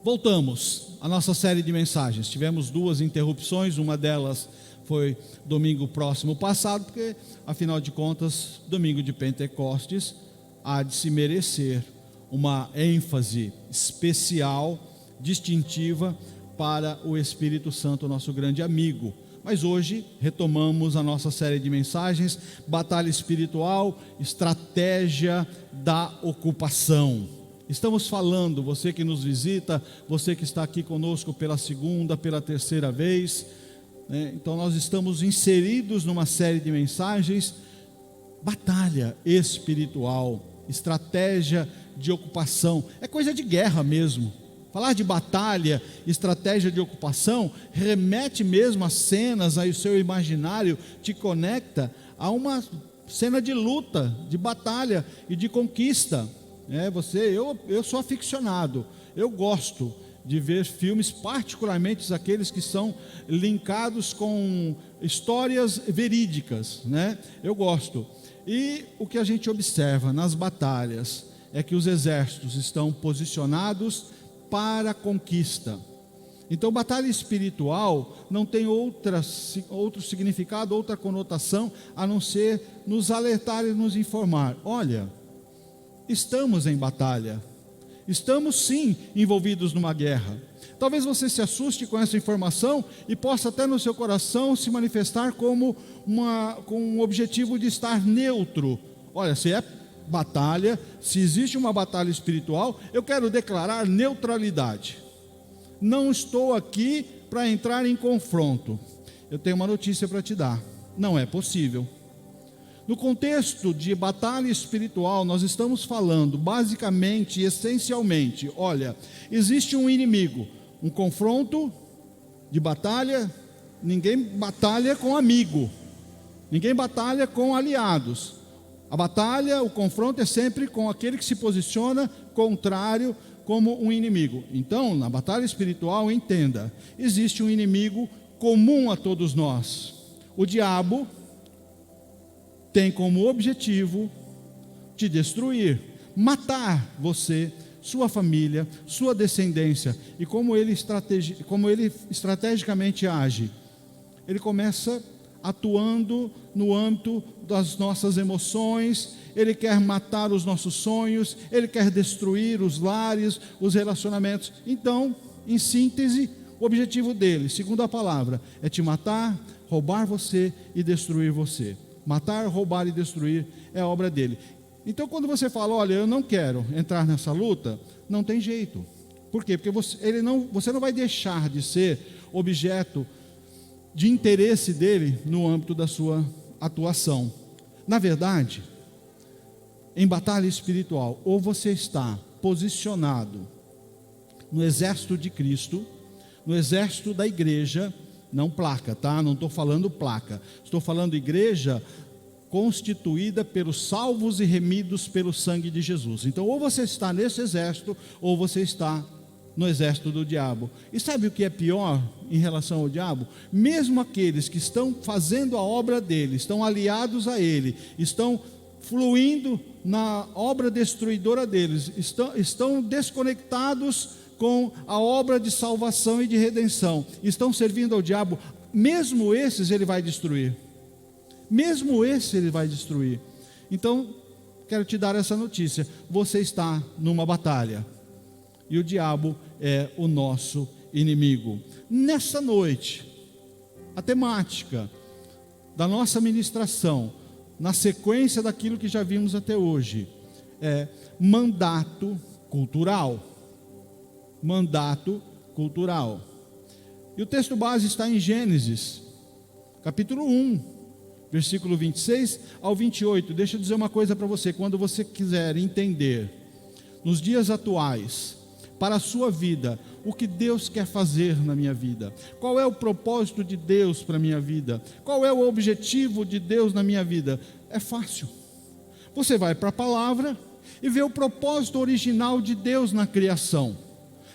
Voltamos à nossa série de mensagens. Tivemos duas interrupções, uma delas foi domingo próximo passado, porque, afinal de contas, domingo de Pentecostes há de se merecer uma ênfase especial, distintiva para o Espírito Santo, nosso grande amigo. Mas hoje retomamos a nossa série de mensagens, Batalha Espiritual, Estratégia da Ocupação. Estamos falando, você que nos visita, você que está aqui conosco pela segunda, pela terceira vez, né? Então nós estamos inseridos numa série de mensagens, batalha espiritual, estratégia de ocupação, é coisa de guerra mesmo. Falar de batalha, estratégia de ocupação, remete mesmo a cenas, aí o seu imaginário te conecta a uma cena de luta, de batalha e de conquista. Eu sou aficionado, eu gosto de ver filmes, particularmente aqueles que são linkados com histórias verídicas, né? Eu gosto. E o que a gente observa nas batalhas é que os exércitos estão posicionados para a conquista. Então, batalha espiritual não tem outro significado, outra conotação, a não ser nos alertar e nos informar. Olha, estamos em batalha, estamos sim envolvidos numa guerra. Talvez você se assuste com essa informação e possa até no seu coração se manifestar com um objetivo de estar neutro. Olha, se é batalha, se existe uma batalha espiritual, eu quero declarar neutralidade. Não estou aqui para entrar em confronto. Eu tenho uma notícia para te dar: não é possível. No contexto de batalha espiritual, nós estamos falando basicamente, essencialmente, olha, existe um inimigo, um confronto de batalha, ninguém batalha com amigo, ninguém batalha com aliados. A batalha, o confronto é sempre com aquele que se posiciona contrário como um inimigo. Então, na batalha espiritual, entenda, existe um inimigo comum a todos nós. O diabo tem como objetivo te destruir, matar você, sua família, sua descendência. E como ele estrategicamente age? Ele começa atuando no âmbito das nossas emoções, ele quer matar os nossos sonhos, ele quer destruir os lares, os relacionamentos. Então, em síntese, o objetivo dele, segundo a palavra, é te matar, roubar você e destruir você. Matar, roubar e destruir é a obra dele. Então, quando você fala, olha, eu não quero entrar nessa luta, não tem jeito. Por quê? Porque você não vai deixar de ser objeto de interesse dele no âmbito da sua atuação. Na verdade, em batalha espiritual, ou você está posicionado no exército de Cristo, no exército da igreja, não placa, tá? Não estou falando placa, estou falando igreja constituída pelos salvos e remidos pelo sangue de Jesus. Então, ou você está nesse exército, ou você está no exército do diabo. E sabe o que é pior em relação ao diabo? Mesmo aqueles que estão fazendo a obra dele, estão aliados a ele, estão fluindo na obra destruidora deles, estão desconectados com a obra de salvação e de redenção, estão servindo ao diabo, mesmo esses ele vai destruir. Mesmo esse ele vai destruir. Então, quero te dar essa notícia: você está numa batalha, e o diabo é o nosso inimigo. Nessa noite, a temática da nossa ministração, na sequência daquilo que já vimos até hoje, é mandato cultural. Mandato cultural. E o texto base está em Gênesis, capítulo 1, versículo 26 ao 28. Deixa eu dizer uma coisa para você: quando você quiser entender, nos dias atuais, para a sua vida, o que Deus quer fazer na minha vida, qual é o propósito de Deus para a minha vida, qual é o objetivo de Deus na minha vida, é fácil. Você vai para a palavra e vê o propósito original de Deus na criação.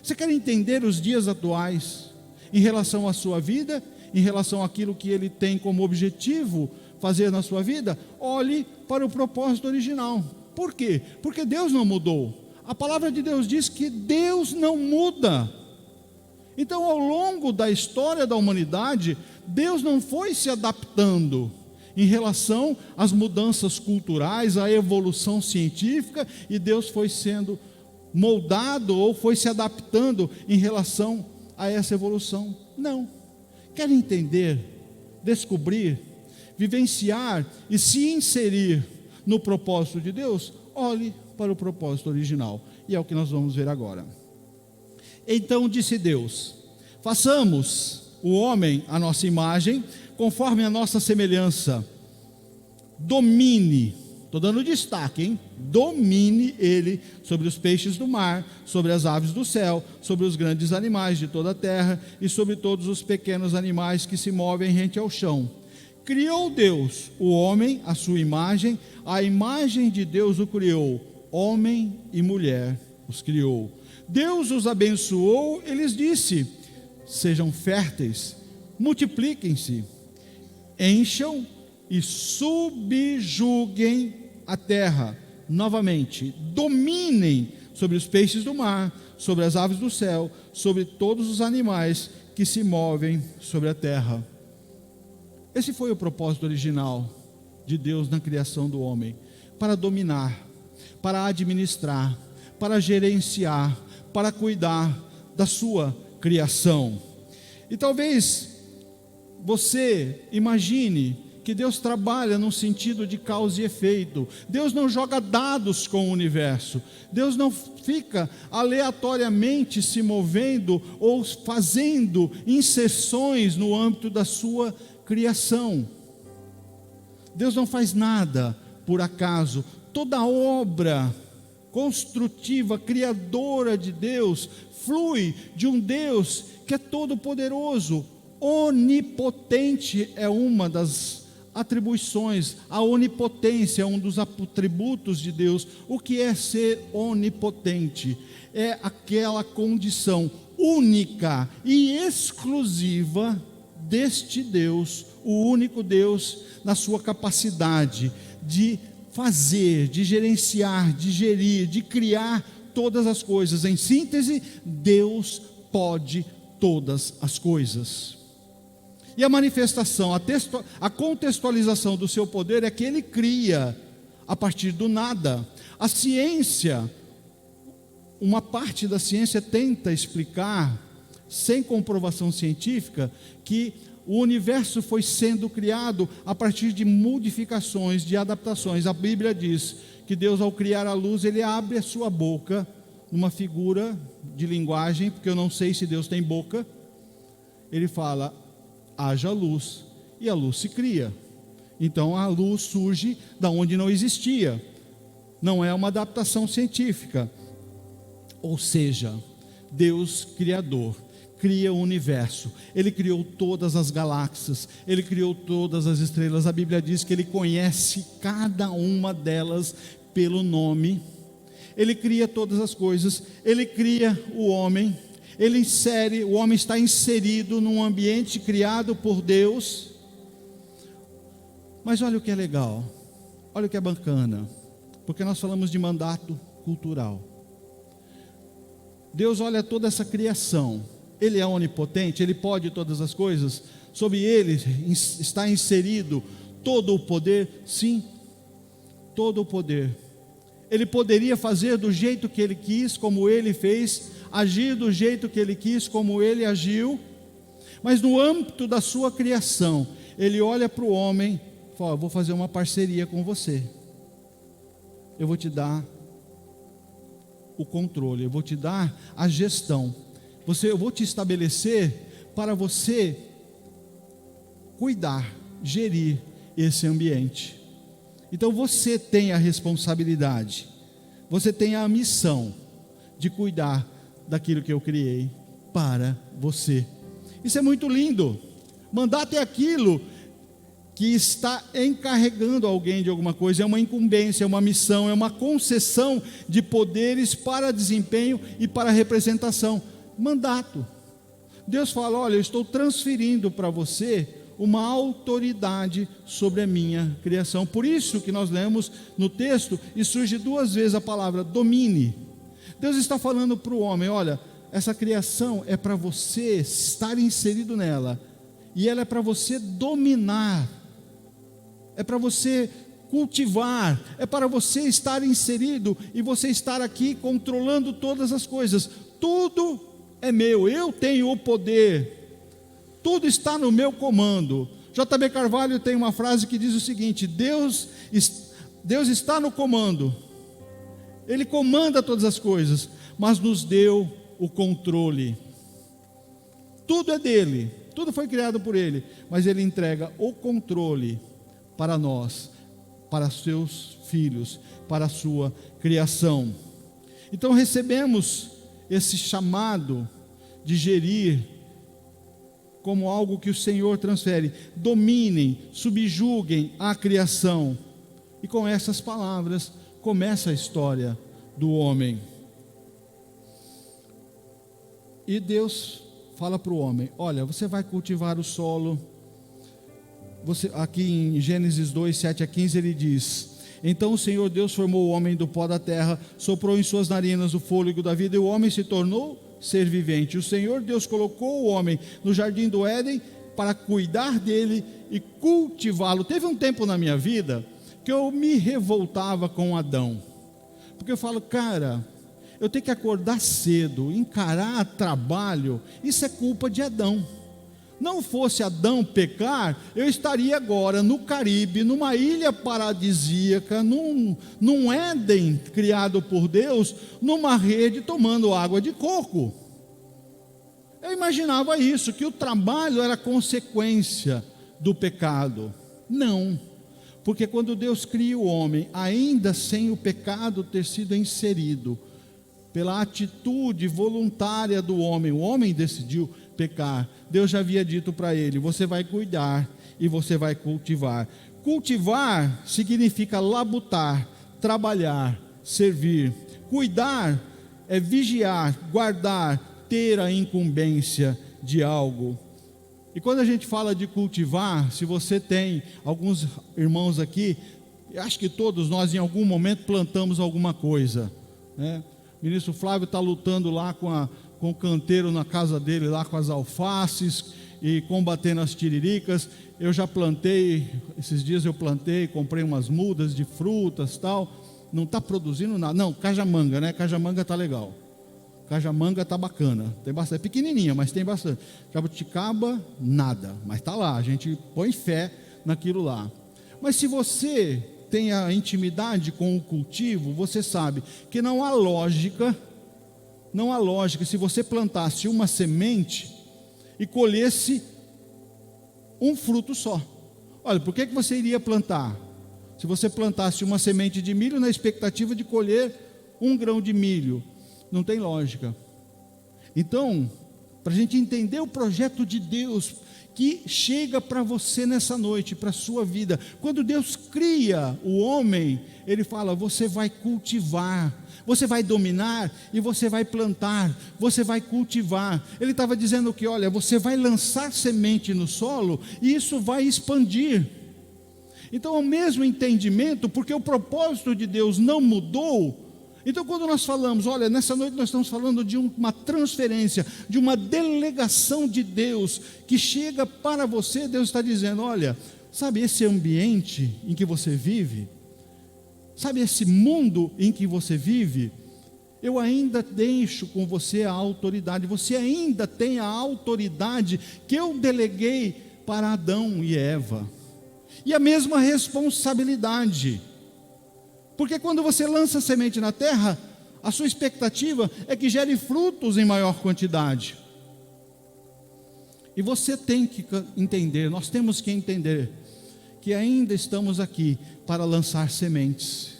Você quer entender os dias atuais em relação à sua vida, em relação àquilo que Ele tem como objetivo fazer na sua vida? Olhe para o propósito original. Por quê? Porque Deus não mudou. A palavra de Deus diz que Deus não muda. Então, ao longo da história da humanidade, Deus não foi se adaptando em relação às mudanças culturais, à evolução científica, e Deus foi sendo moldado ou foi se adaptando em relação a essa evolução. Não. Quer entender, descobrir, vivenciar e se inserir no propósito de Deus? Olhe para o propósito original. E é o que nós vamos ver agora. Então disse Deus: façamos o homem à nossa imagem, conforme a nossa semelhança. Domine, estou dando destaque, hein? Domine ele sobre os peixes do mar, sobre as aves do céu, sobre os grandes animais de toda a terra e sobre todos os pequenos animais que se movem rente ao chão. Criou Deus o homem à sua imagem, a imagem de Deus o criou, homem e mulher os criou. Deus os abençoou e lhes disse: sejam férteis, multipliquem-se, encham e subjuguem a terra. Novamente, dominem sobre os peixes do mar, sobre as aves do céu, sobre todos os animais que se movem sobre a terra. Esse foi o propósito original de Deus na criação do homem: para dominar, para administrar, para gerenciar, para cuidar da sua criação. E talvez você imagine que Deus trabalha num sentido de causa e efeito. Deus não joga dados com o universo. Deus não fica aleatoriamente se movendo ou fazendo inserções no âmbito da sua criação. Deus não faz nada por acaso. Toda obra construtiva, criadora de Deus, flui de um Deus que é todo poderoso. Onipotente é uma das atribuições. A onipotência é um dos atributos de Deus. O que é ser onipotente? É aquela condição única e exclusiva deste Deus, o único Deus, na sua capacidade de fazer, de gerenciar, de gerir, de criar todas as coisas. Em síntese, Deus pode todas as coisas. E a manifestação, a contextualização do seu poder é que Ele cria a partir do nada. A ciência, uma parte da ciência tenta explicar, sem comprovação científica, que o universo foi sendo criado a partir de modificações, de adaptações. A Bíblia diz que Deus, ao criar a luz, Ele abre a sua boca, numa figura de linguagem, porque eu não sei se Deus tem boca. Ele fala: haja luz, e a luz se cria. Então a luz surge da onde não existia. Não é uma adaptação científica. Ou seja, Deus criador cria o universo. Ele criou todas as galáxias, Ele criou todas as estrelas. A Bíblia diz que Ele conhece cada uma delas pelo nome. Ele cria todas as coisas. Ele cria o homem. Ele insere, o homem está inserido num ambiente criado por Deus. Mas olha o que é legal, olha o que é bacana, porque nós falamos de mandato cultural. Deus olha toda essa criação. Ele é onipotente, Ele pode todas as coisas. Sobre Ele está inserido todo o poder. Sim, todo o poder. Ele poderia fazer do jeito que Ele quis, como Ele fez, agir do jeito que Ele quis, como Ele agiu, mas no âmbito da sua criação, Ele olha para o homem e fala: vou fazer uma parceria com você, eu vou te dar o controle, eu vou te dar a gestão, eu vou te estabelecer para você cuidar, gerir esse ambiente. Então você tem a responsabilidade, você tem a missão de cuidar daquilo que eu criei para você. Isso é muito lindo. Mandato é aquilo que está encarregando alguém de alguma coisa, é uma incumbência, é uma missão, é uma concessão de poderes para desempenho e para representação. Mandato. Deus fala: olha, eu estou transferindo para você uma autoridade sobre a minha criação. Por isso que nós lemos no texto e surge duas vezes a palavra domine. Deus está falando para o homem: olha, essa criação é para você estar inserido nela, e ela é para você dominar, é para você cultivar, é para você estar inserido e você estar aqui controlando todas as coisas. Tudo é meu, eu tenho o poder, tudo está no meu comando. J.B. Carvalho tem uma frase que diz o seguinte: Deus está no comando, Ele comanda todas as coisas, mas nos deu o controle. Tudo é dele, tudo foi criado por Ele, mas Ele entrega o controle para nós, para seus filhos, para a sua criação. Então recebemos esse chamado de gerir como algo que o Senhor transfere. Dominem, subjuguem a criação. E com essas palavras começa a história do homem. E Deus fala para o homem: olha, você vai cultivar o solo. Aqui em Gênesis 2, 7 a 15 ele diz: então o Senhor Deus formou o homem do pó da terra, soprou em suas narinas o fôlego da vida, e o homem se tornou ser vivente. O Senhor Deus colocou o homem no jardim do Éden para cuidar dele e cultivá-lo. Teve um tempo na minha vida que eu me revoltava com Adão, porque eu falo, cara, eu tenho que acordar cedo, encarar trabalho, isso é culpa de Adão. Não fosse Adão pecar, eu estaria agora no Caribe, numa ilha paradisíaca, num Éden criado por Deus, numa rede tomando água de coco. Eu imaginava isso, que o trabalho era consequência do pecado. Não, porque quando Deus cria o homem, ainda sem o pecado ter sido inserido, pela atitude voluntária do homem, o homem decidiu pecar. Deus já havia dito para ele: você vai cuidar e você vai cultivar. Cultivar significa labutar, trabalhar, servir. Cuidar é vigiar, guardar, ter a incumbência de algo. E quando a gente fala de cultivar, se você tem alguns irmãos aqui, acho que todos nós em algum momento plantamos alguma coisa, né? O ministro Flávio está lutando lá com o canteiro na casa dele, lá com as alfaces e combatendo as tiriricas. Eu já plantei, esses dias eu plantei, comprei umas mudas de frutas tal. Não está produzindo nada. Não, cajamanga, né? Cajamanga está legal. Cajamanga está bacana. Tem bastante, é pequenininha, mas tem bastante. Jabuticaba, nada, mas está lá. A gente põe fé naquilo lá. Mas se você tem a intimidade com o cultivo, você sabe que não há lógica se você plantasse uma semente e colhesse um fruto só. Olha, por que você iria plantar? Se você plantasse uma semente de milho na expectativa de colher um grão de milho, não tem lógica. Então, para a gente entender o projeto de Deus que chega para você nessa noite, para a sua vida, quando Deus cria o homem, Ele fala: você vai cultivar, você vai dominar e você vai plantar, você vai cultivar. Ele estava dizendo que, olha, você vai lançar semente no solo e isso vai expandir. Então é o mesmo entendimento, porque o propósito de Deus não mudou. Então quando nós falamos, olha, nessa noite nós estamos falando de uma transferência, de uma delegação de Deus, que chega para você. Deus está dizendo: olha, sabe esse ambiente em que você vive? Sabe esse mundo em que você vive? Eu ainda deixo com você a autoridade, você ainda tem a autoridade que eu deleguei para Adão e Eva. E a mesma responsabilidade. Porque quando você lança semente na terra, a sua expectativa é que gere frutos em maior quantidade. E você tem que entender, nós temos que entender, que ainda estamos aqui para lançar sementes.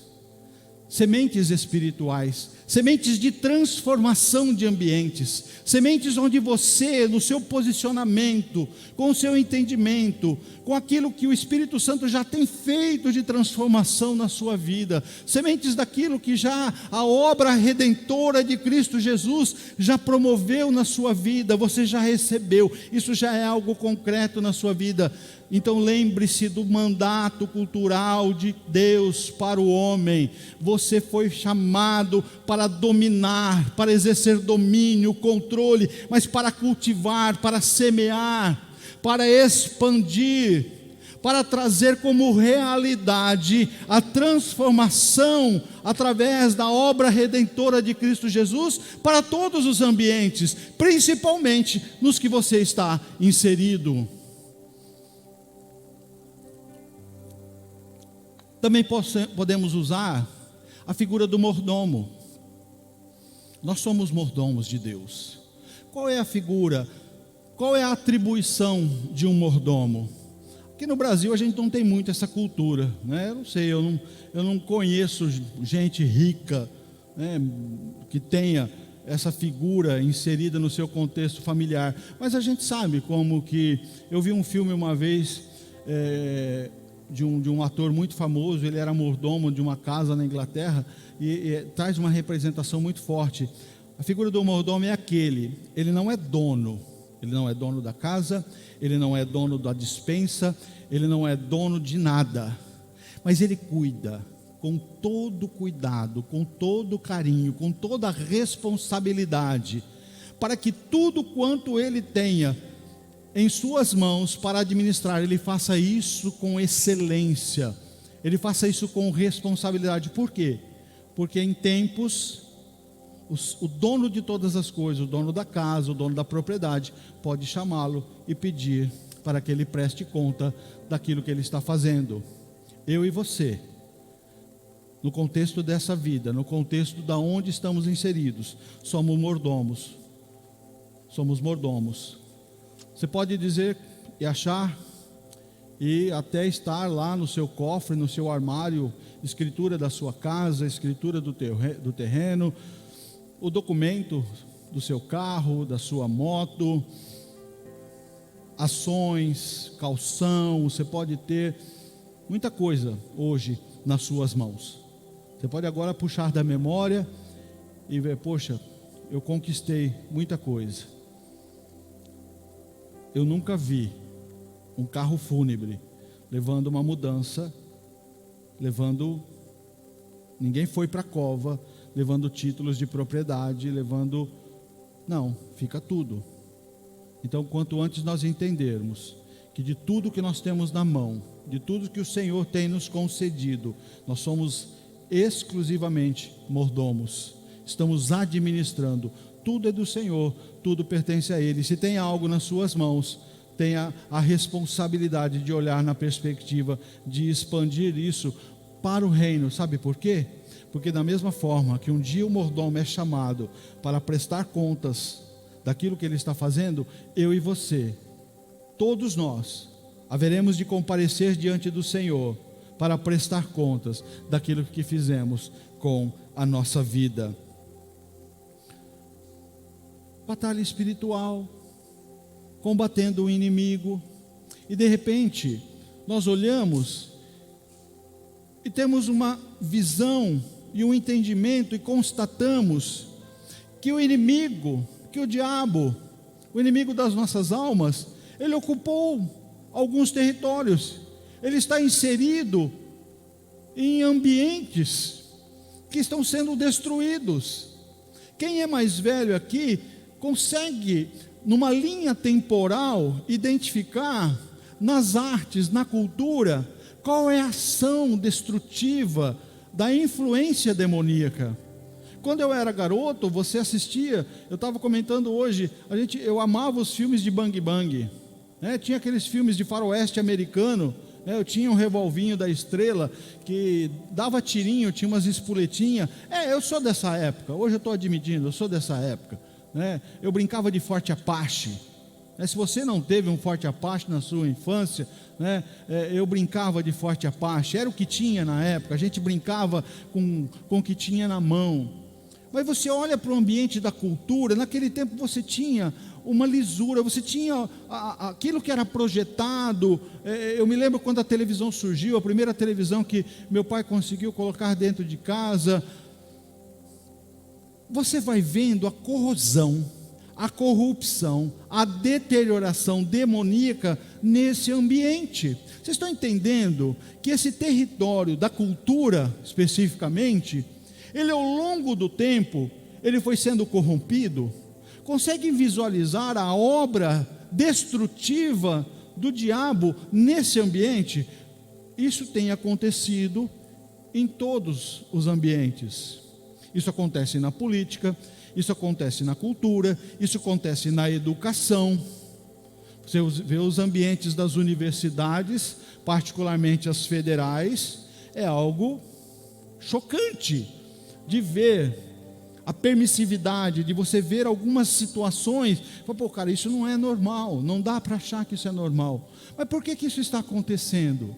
Sementes espirituais, sementes de transformação de ambientes, sementes onde você, no seu posicionamento, com o seu entendimento, com aquilo que o Espírito Santo já tem feito de transformação na sua vida, sementes daquilo que já a obra redentora de Cristo Jesus já promoveu na sua vida, você já recebeu, isso já é algo concreto na sua vida. Então lembre-se do mandato cultural de Deus para o homem. Você foi chamado para para dominar, para exercer domínio, controle, mas para cultivar, para semear, para expandir, para trazer como realidade a transformação através da obra redentora de Cristo Jesus para todos os ambientes, principalmente nos que você está inserido. Também podemos usar a figura do mordomo. Nós somos mordomos de Deus. Qual é a figura, qual é a atribuição de um mordomo? Aqui no Brasil a gente não tem muito essa cultura, né? Eu não sei, eu não conheço gente rica, né, que tenha essa figura inserida no seu contexto familiar. Mas a gente sabe como que... Eu vi um filme uma vez... de um ator muito famoso. Ele era mordomo de uma casa na Inglaterra e traz uma representação muito forte. A figura do mordomo é ele não é dono, ele não é dono da casa, ele não é dono da despensa, ele não é dono de nada, mas ele cuida com todo cuidado, com todo carinho, com toda responsabilidade, para que tudo quanto ele tenha em suas mãos para administrar, ele faça isso com excelência, ele faça isso com responsabilidade. Por quê? Porque em tempos, o dono de todas as coisas, o dono da casa, o dono da propriedade, pode chamá-lo e pedir para que ele preste conta daquilo que ele está fazendo. Eu e você, no contexto dessa vida, no contexto da onde estamos inseridos, somos mordomos. Você pode dizer e achar, e até estar lá no seu cofre, no seu armário, escritura da sua casa, escritura do terreno, o documento do seu carro, da sua moto, ações, calção. Você pode ter muita coisa hoje nas suas mãos. Você pode agora puxar da memória e ver: poxa, eu conquistei muita coisa. Eu nunca vi um carro fúnebre levando uma mudança, ninguém foi para a cova, levando títulos de propriedade, não, fica tudo. Então, quanto antes nós entendermos que de tudo que nós temos na mão, de tudo que o Senhor tem nos concedido, nós somos exclusivamente mordomos, estamos administrando. Tudo é do Senhor, tudo pertence a Ele. Se tem algo nas suas mãos, tenha a responsabilidade de olhar na perspectiva de expandir isso para o reino. Sabe por quê? Porque da mesma forma que um dia o mordomo é chamado para prestar contas daquilo que ele está fazendo, eu e você, todos nós, haveremos de comparecer diante do Senhor para prestar contas daquilo que fizemos com a nossa vida. Batalha espiritual, combatendo o inimigo, e de repente nós olhamos e temos uma visão e um entendimento e constatamos que o inimigo, que o diabo, o inimigo das nossas almas, ele ocupou alguns territórios, ele está inserido em ambientes que estão sendo destruídos. Quem é mais velho aqui consegue, numa linha temporal, identificar nas artes, na cultura, qual é a ação destrutiva da influência demoníaca. Quando eu era garoto, você assistia, eu estava comentando hoje, eu amava os filmes de Bang Bang, né? Tinha aqueles filmes de faroeste americano, né? Eu tinha um revolvinho da Estrela, que dava tirinho, tinha umas espoletinhas. Eu sou dessa época, hoje eu estou admitindo, eu sou dessa época, né? Eu brincava de Forte Apache, né? Se você não teve um Forte Apache na sua infância, né? Eu brincava de Forte Apache, era o que tinha na época, a gente brincava com o que tinha na mão. Mas você olha para o ambiente da cultura, naquele tempo você tinha uma lisura, você tinha aquilo que era projetado. Eu me lembro quando a televisão surgiu, a primeira televisão que meu pai conseguiu colocar dentro de casa. Você vai vendo a corrosão, a corrupção, a deterioração demoníaca nesse ambiente. Vocês estão entendendo que esse território da cultura, especificamente, Ele, ao longo do tempo, ele foi sendo corrompido. Conseguem visualizar a obra destrutiva do diabo nesse ambiente? Isso tem acontecido em todos os ambientes. Isso acontece na política, isso acontece na cultura, isso acontece na educação. Você vê os ambientes das universidades, particularmente as federais, é algo chocante de ver a permissividade, de você ver algumas situações. Pô, cara, isso não é normal, não dá para achar que isso é normal. Mas por que isso está acontecendo?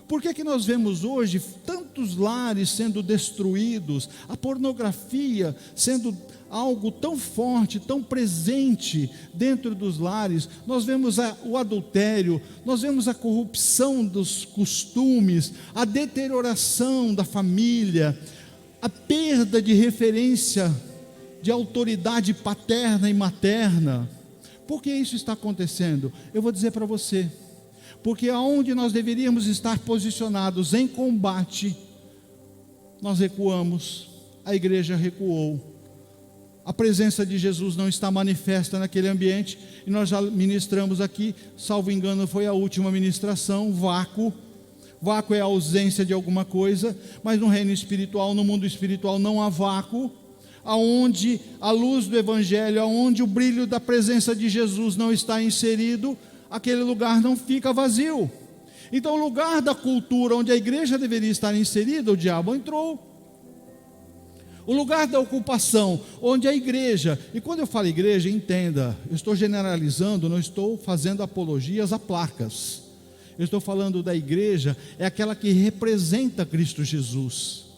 Por que nós vemos hoje tantos lares sendo destruídos, a pornografia sendo algo tão forte, tão presente dentro dos lares? Nós vemos o adultério, nós vemos a corrupção dos costumes, a deterioração da família, a perda de referência de autoridade paterna e materna. Por que isso está acontecendo? Eu vou dizer para você. Porque aonde nós deveríamos estar posicionados em combate, nós recuamos, a igreja recuou. A presença de Jesus não está manifesta naquele ambiente, e nós já ministramos aqui, salvo engano foi a última ministração, vácuo. Vácuo é a ausência de alguma coisa, mas no reino espiritual, no mundo espiritual não há vácuo. Aonde a luz do evangelho, aonde o brilho da presença de Jesus não está inserido, aquele lugar não fica vazio. Então, o lugar da cultura onde a igreja deveria estar inserida, o diabo entrou. O lugar da ocupação, onde a igreja, e quando eu falo igreja, entenda, eu estou generalizando, não estou fazendo apologias a placas. Eu estou falando da igreja, é aquela que representa Cristo Jesus.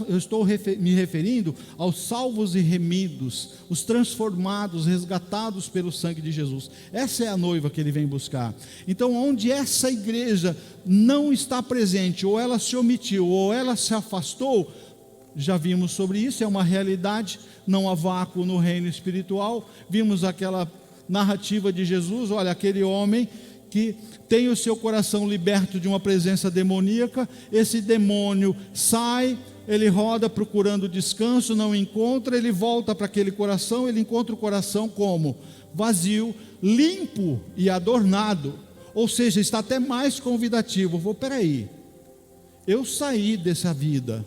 Eu estou me referindo aos salvos e remidos, os transformados, resgatados pelo sangue de Jesus. Essa é a noiva que ele vem buscar. Então, onde essa igreja não está presente, ou ela se omitiu, ou ela se afastou, já vimos sobre isso, é uma realidade, não há vácuo no reino espiritual. Vimos aquela narrativa de Jesus, olha, aquele homem que tem o seu coração liberto de uma presença demoníaca, esse demônio sai, ele roda procurando descanso, não encontra, ele volta para aquele coração, ele encontra o coração como? Vazio, limpo e adornado, ou seja, está até mais convidativo. Peraí, eu saí dessa vida,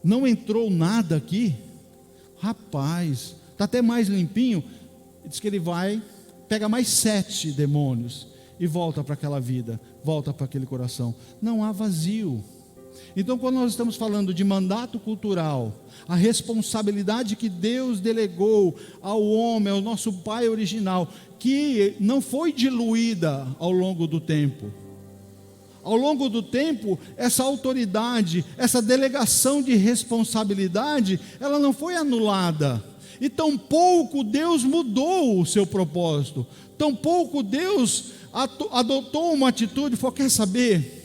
não entrou nada aqui? Rapaz, está até mais limpinho. Diz que ele vai, pega mais 7 demônios e volta para aquela vida, volta para aquele coração. Não há vazio. Então, quando nós estamos falando de mandato cultural, a responsabilidade que Deus delegou ao homem, ao nosso pai original, que não foi diluída ao longo do tempo. Ao longo do tempo, essa autoridade, essa delegação de responsabilidade, ela não foi anulada. E tampouco Deus mudou o seu propósito. Tampouco Deus adotou uma atitude e falou, quer saber?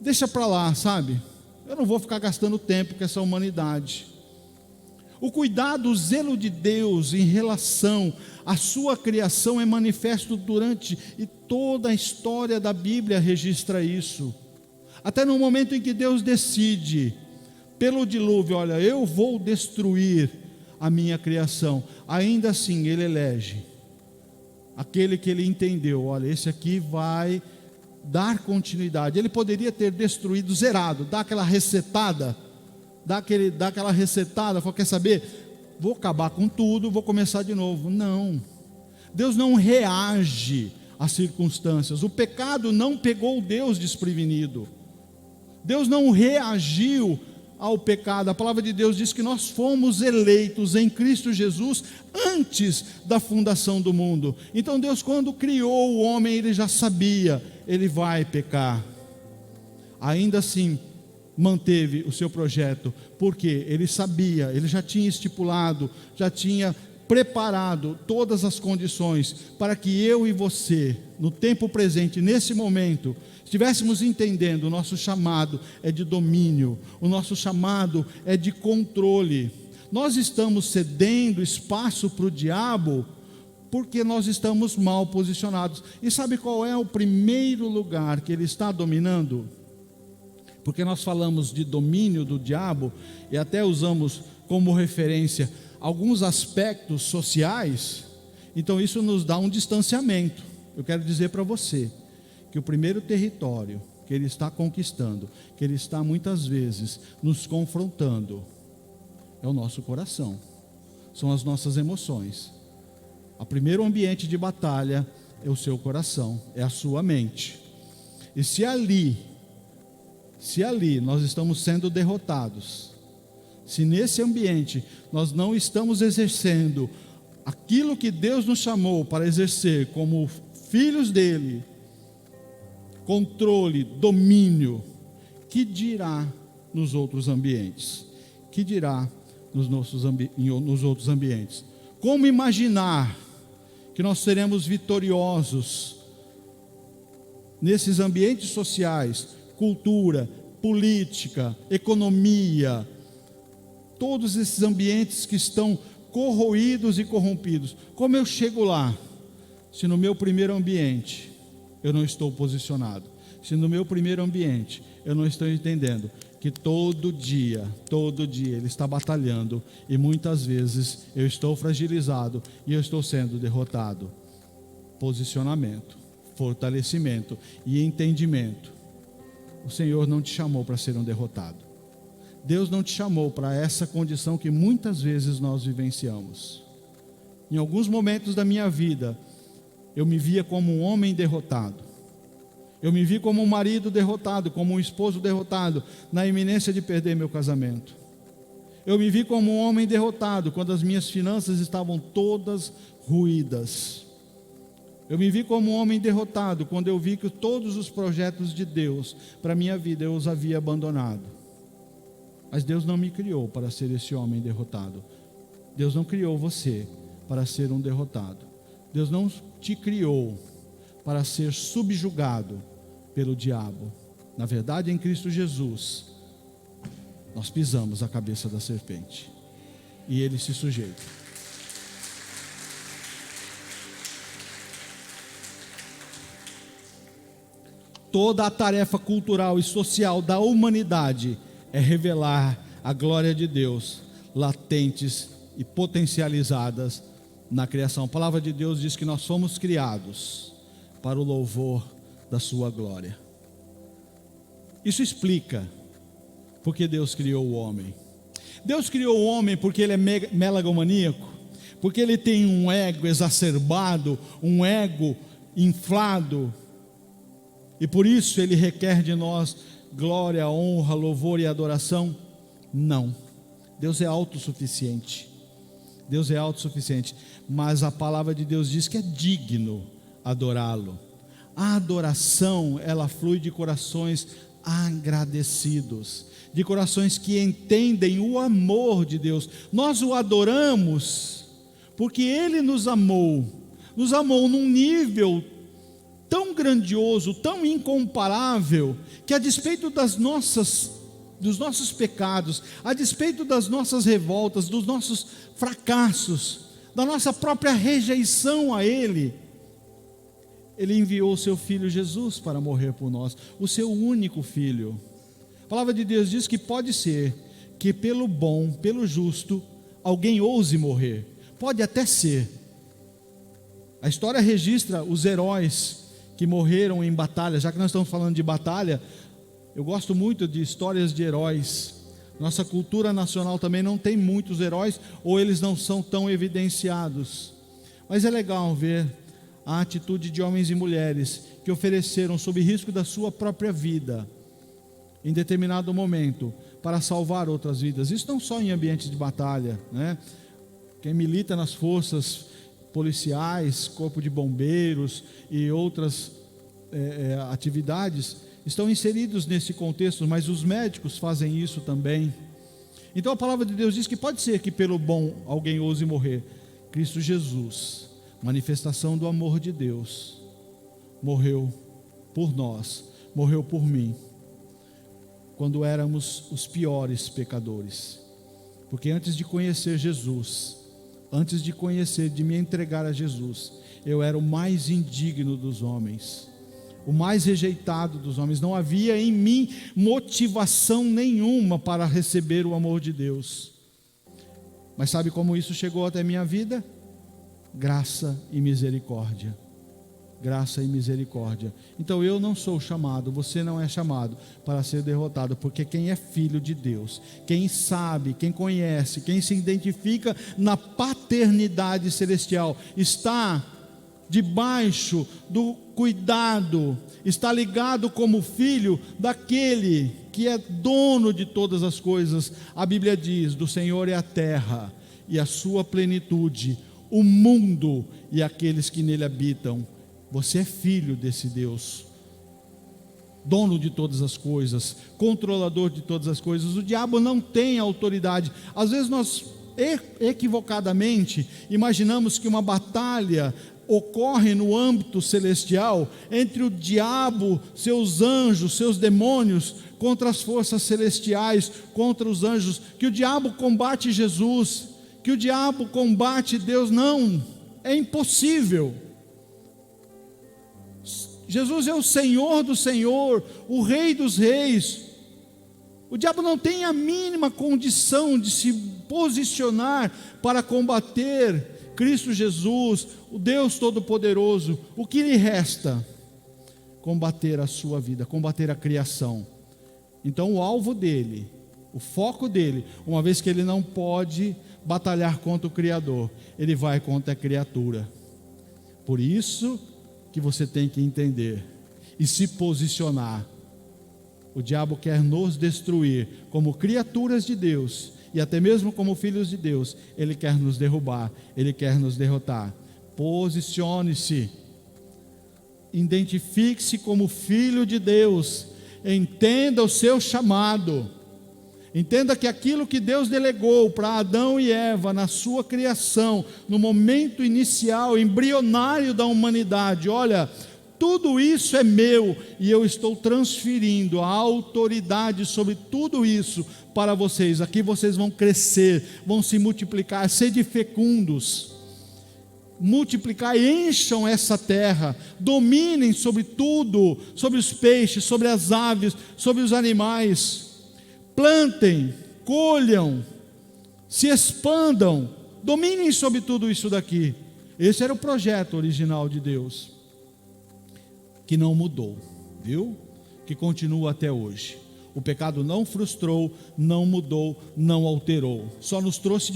Deixa para lá, sabe? Eu não vou ficar gastando tempo com essa humanidade. O cuidado, o zelo de Deus em relação à sua criação é manifesto durante, e toda a história da Bíblia registra isso. Até no momento em que Deus decide, pelo dilúvio, olha, eu vou destruir a minha criação, ainda assim ele elege aquele que ele entendeu, olha, esse aqui vai dar continuidade. Ele poderia ter destruído, zerado, dar aquela resetada, falou, quer saber, vou acabar com tudo, vou começar de novo. Não, Deus não reage às circunstâncias. O pecado não pegou Deus desprevenido, Deus não reagiu ao pecado. A palavra de Deus diz que nós fomos eleitos em Cristo Jesus antes da fundação do mundo. Então Deus, quando criou o homem, ele já sabia, ele vai pecar. Ainda assim manteve o seu projeto, porque ele sabia, ele já tinha estipulado, já tinha preparado todas as condições para que eu e você, no tempo presente, nesse momento, estivéssemos entendendo, o nosso chamado é de domínio, o nosso chamado é de controle. Nós estamos cedendo espaço para o diabo porque nós estamos mal posicionados. E sabe qual é o primeiro lugar que ele está dominando? porque nós falamos de domínio do diabo e até usamos como referência alguns aspectos sociais, então isso nos dá um distanciamento. Eu quero dizer para você que o primeiro território que ele está conquistando, que ele está muitas vezes nos confrontando, é o nosso coração, são as nossas emoções. O primeiro ambiente de batalha é o seu coração, é a sua mente. E se ali nós estamos sendo derrotados, se nesse ambiente nós não estamos exercendo aquilo que Deus nos chamou para exercer como filhos dele, controle, domínio, que dirá nos outros ambientes? Que dirá nos outros ambientes? Como imaginar que nós seremos vitoriosos nesses ambientes sociais, cultura, política, economia, todos esses ambientes que estão corroídos e corrompidos? Como eu chego lá, se no meu primeiro ambiente eu não estou posicionado? Se no meu primeiro ambiente eu não estou entendendo que todo dia ele está batalhando e muitas vezes eu estou fragilizado e eu estou sendo derrotado? Posicionamento, fortalecimento e entendimento. O Senhor não te chamou para ser um derrotado. Deus não te chamou para essa condição que muitas vezes nós vivenciamos. Em alguns momentos da minha vida, eu me via como um homem derrotado. Eu me vi como um marido derrotado, como um esposo derrotado, na iminência de perder meu casamento. Eu me vi como um homem derrotado, quando as minhas finanças estavam todas ruídas. Eu me vi como um homem derrotado, quando eu vi que todos os projetos de Deus para a minha vida eu os havia abandonado. Mas Deus não me criou para ser esse homem derrotado. Deus não criou você para ser um derrotado. Deus não te criou para ser subjugado pelo diabo. Na verdade, em Cristo Jesus, nós pisamos a cabeça da serpente e ele se sujeita. Toda a tarefa cultural e social da humanidade é revelar a glória de Deus, latentes e potencializadas na criação. A palavra de Deus diz que nós fomos criados para o louvor da sua glória. Isso explica porque Deus criou o homem. Deus criou o homem porque ele é megalomaníaco, porque ele tem um ego exacerbado, um ego inflado, e por isso ele requer de nós glória, honra, louvor e adoração? Não. Deus é autossuficiente. Deus é autossuficiente, mas a palavra de Deus diz que é digno adorá-lo. A adoração, ela flui de corações agradecidos, de corações que entendem o amor de Deus. Nós o adoramos porque ele nos amou num nível tão grandioso, tão incomparável, que a despeito dos nossos pecados, a despeito das nossas revoltas, dos nossos fracassos, da nossa própria rejeição a ele enviou o seu filho Jesus para morrer por nós, o seu único filho. A palavra de Deus diz que pode ser que pelo bom, pelo justo, alguém ouse morrer. Pode até ser. A história registra os heróis que morreram em batalha. Já que nós estamos falando de batalha, eu gosto muito de histórias de heróis. Nossa cultura nacional também não tem muitos heróis, ou eles não são tão evidenciados. Mas é legal ver a atitude de homens e mulheres que ofereceram sob risco da sua própria vida, em determinado momento, para salvar outras vidas. Isso não só em ambientes de batalha, né? Quem milita nas forças policiais, corpo de bombeiros e outras atividades estão inseridos nesse contexto, mas os médicos fazem isso também. Então a palavra de Deus diz que pode ser que pelo bom alguém ouse morrer. Cristo Jesus, manifestação do amor de Deus, morreu por nós, morreu por mim, quando éramos os piores pecadores. Porque antes de conhecer Jesus, antes de me entregar a Jesus, eu era o mais indigno dos homens, o mais rejeitado dos homens. Não havia em mim motivação nenhuma para receber o amor de Deus. Mas sabe como isso chegou até a minha vida? Graça e misericórdia. Graça e misericórdia. Então eu não sou chamado, você não é chamado para ser derrotado, porque quem é filho de Deus, quem sabe, quem conhece, quem se identifica na paternidade celestial, está debaixo do cuidado, está ligado como filho daquele que é dono de todas as coisas. A Bíblia diz: do Senhor é a terra e a sua plenitude, o mundo e aqueles que nele habitam. Você é filho desse Deus, dono de todas as coisas, controlador de todas as coisas. O diabo não tem autoridade. Às vezes nós equivocadamente imaginamos que uma batalha ocorre no âmbito celestial entre o diabo, seus anjos, seus demônios, contra as forças celestiais, contra os anjos, que o diabo combate Jesus, que o diabo combate Deus. Não, é impossível. Jesus é o Senhor do Senhor, o Rei dos Reis. O diabo não tem a mínima condição de se posicionar para combater Cristo Jesus, o Deus Todo-Poderoso. O que lhe resta? Combater a sua vida, combater a criação. Então o alvo dele, o foco dele, uma vez que ele não pode batalhar contra o Criador, ele vai contra a criatura. Por isso que você tem que entender e se posicionar. O diabo quer nos destruir como criaturas de Deus, e até mesmo como filhos de Deus. Ele quer nos derrubar, ele quer nos derrotar. Posicione-se, identifique-se como filho de Deus, entenda o seu chamado, entenda que aquilo que Deus delegou para Adão e Eva na sua criação, no momento inicial, embrionário da humanidade, olha, tudo isso é meu, e eu estou transferindo a autoridade sobre tudo isso para vocês. Aqui vocês vão crescer, vão se multiplicar, sede fecundos, multiplicar, encham essa terra, dominem sobre tudo, sobre os peixes, sobre as aves, sobre os animais, plantem, colham, se expandam, dominem sobre tudo isso daqui. Esse era o projeto original de Deus, que não mudou, viu? Que continua até hoje. O pecado não frustrou, não mudou, não alterou, só nos trouxe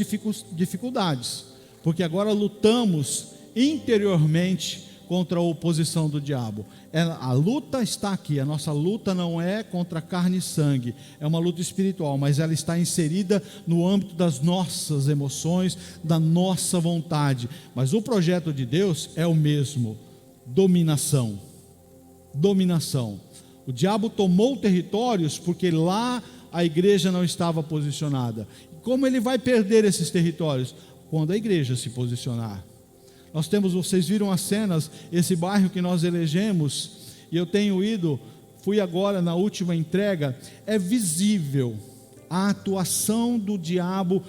dificuldades, porque agora lutamos interiormente contra a oposição do diabo. A luta está aqui. A nossa luta não é contra carne e sangue, é uma luta espiritual, mas ela está inserida no âmbito das nossas emoções, da nossa vontade. Mas o projeto de Deus é o mesmo: dominação. Dominação. O diabo tomou territórios porque lá a igreja não estava posicionada. Como ele vai perder esses territórios? Quando a igreja se posicionar. Nós temos, vocês viram as cenas, esse bairro que nós elegemos, e eu tenho ido, fui agora na última entrega, é visível a atuação do diabo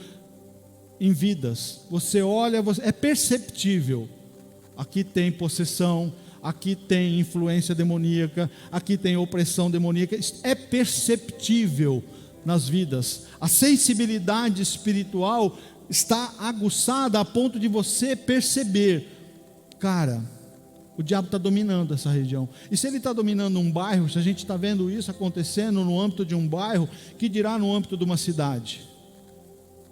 em vidas. Você olha, é perceptível. Aqui tem possessão, aqui tem influência demoníaca, aqui tem opressão demoníaca, é perceptível nas vidas. A sensibilidade espiritual está aguçada a ponto de você perceber, cara, o diabo está dominando essa região. E se ele está dominando um bairro, se a gente está vendo isso acontecendo no âmbito de um bairro, que dirá no âmbito de uma cidade?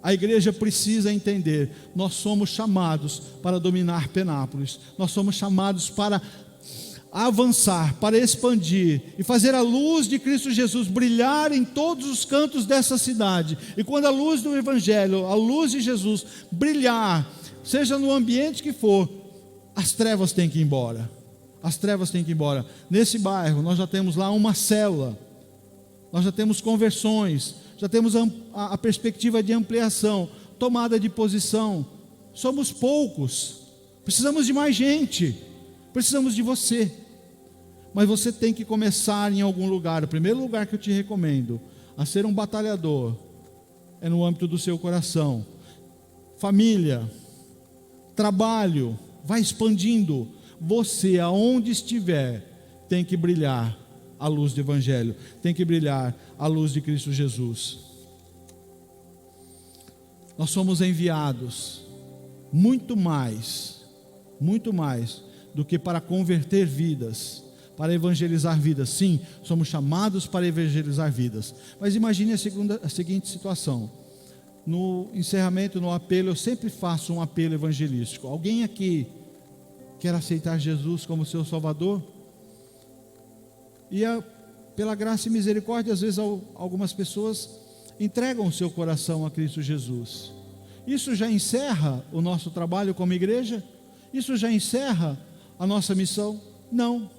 A igreja precisa entender, nós somos chamados para dominar Penápolis, nós somos chamados para avançar, para expandir e fazer a luz de Cristo Jesus brilhar em todos os cantos dessa cidade. E quando a luz do Evangelho, a luz de Jesus brilhar, seja no ambiente que for, as trevas têm que ir embora. As trevas têm que ir embora. Nesse bairro nós já temos lá uma célula, nós já temos conversões, já temos a perspectiva de ampliação, tomada de posição. Somos poucos, precisamos de mais gente, precisamos de você. Mas você tem que começar em algum lugar. O primeiro lugar que eu te recomendo a ser um batalhador é no âmbito do seu coração. Família, trabalho, vai expandindo. Você, aonde estiver, tem que brilhar a luz do Evangelho, tem que brilhar a luz de Cristo Jesus. Nós somos enviados muito mais do que para converter vidas, para evangelizar vidas. Sim, somos chamados para evangelizar vidas. Mas imagine a seguinte situação. No encerramento, no apelo, eu sempre faço um apelo evangelístico. Alguém aqui quer aceitar Jesus como seu Salvador? E pela graça e misericórdia, às vezes algumas pessoas entregam o seu coração a Cristo Jesus. Isso já encerra o nosso trabalho como igreja? Isso já encerra a nossa missão? Não.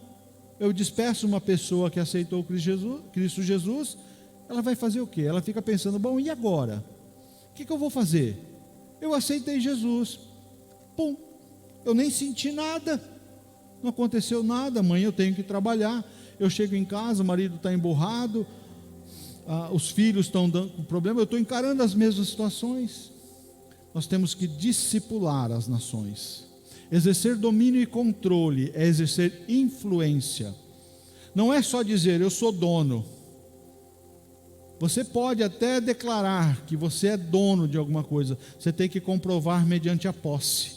Eu despeço uma pessoa que aceitou Cristo Jesus, ela vai fazer o quê? Ela fica pensando, bom, e agora? O que eu vou fazer? Eu aceitei Jesus, pum, eu nem senti nada, não aconteceu nada, amanhã eu tenho que trabalhar, eu chego em casa, o marido está emburrado, os filhos estão dando problema, eu estou encarando as mesmas situações. Nós temos que discipular as nações. Exercer domínio e controle é exercer influência. Não é só dizer, eu sou dono. Você pode até declarar que você é dono de alguma coisa, você tem que comprovar mediante a posse.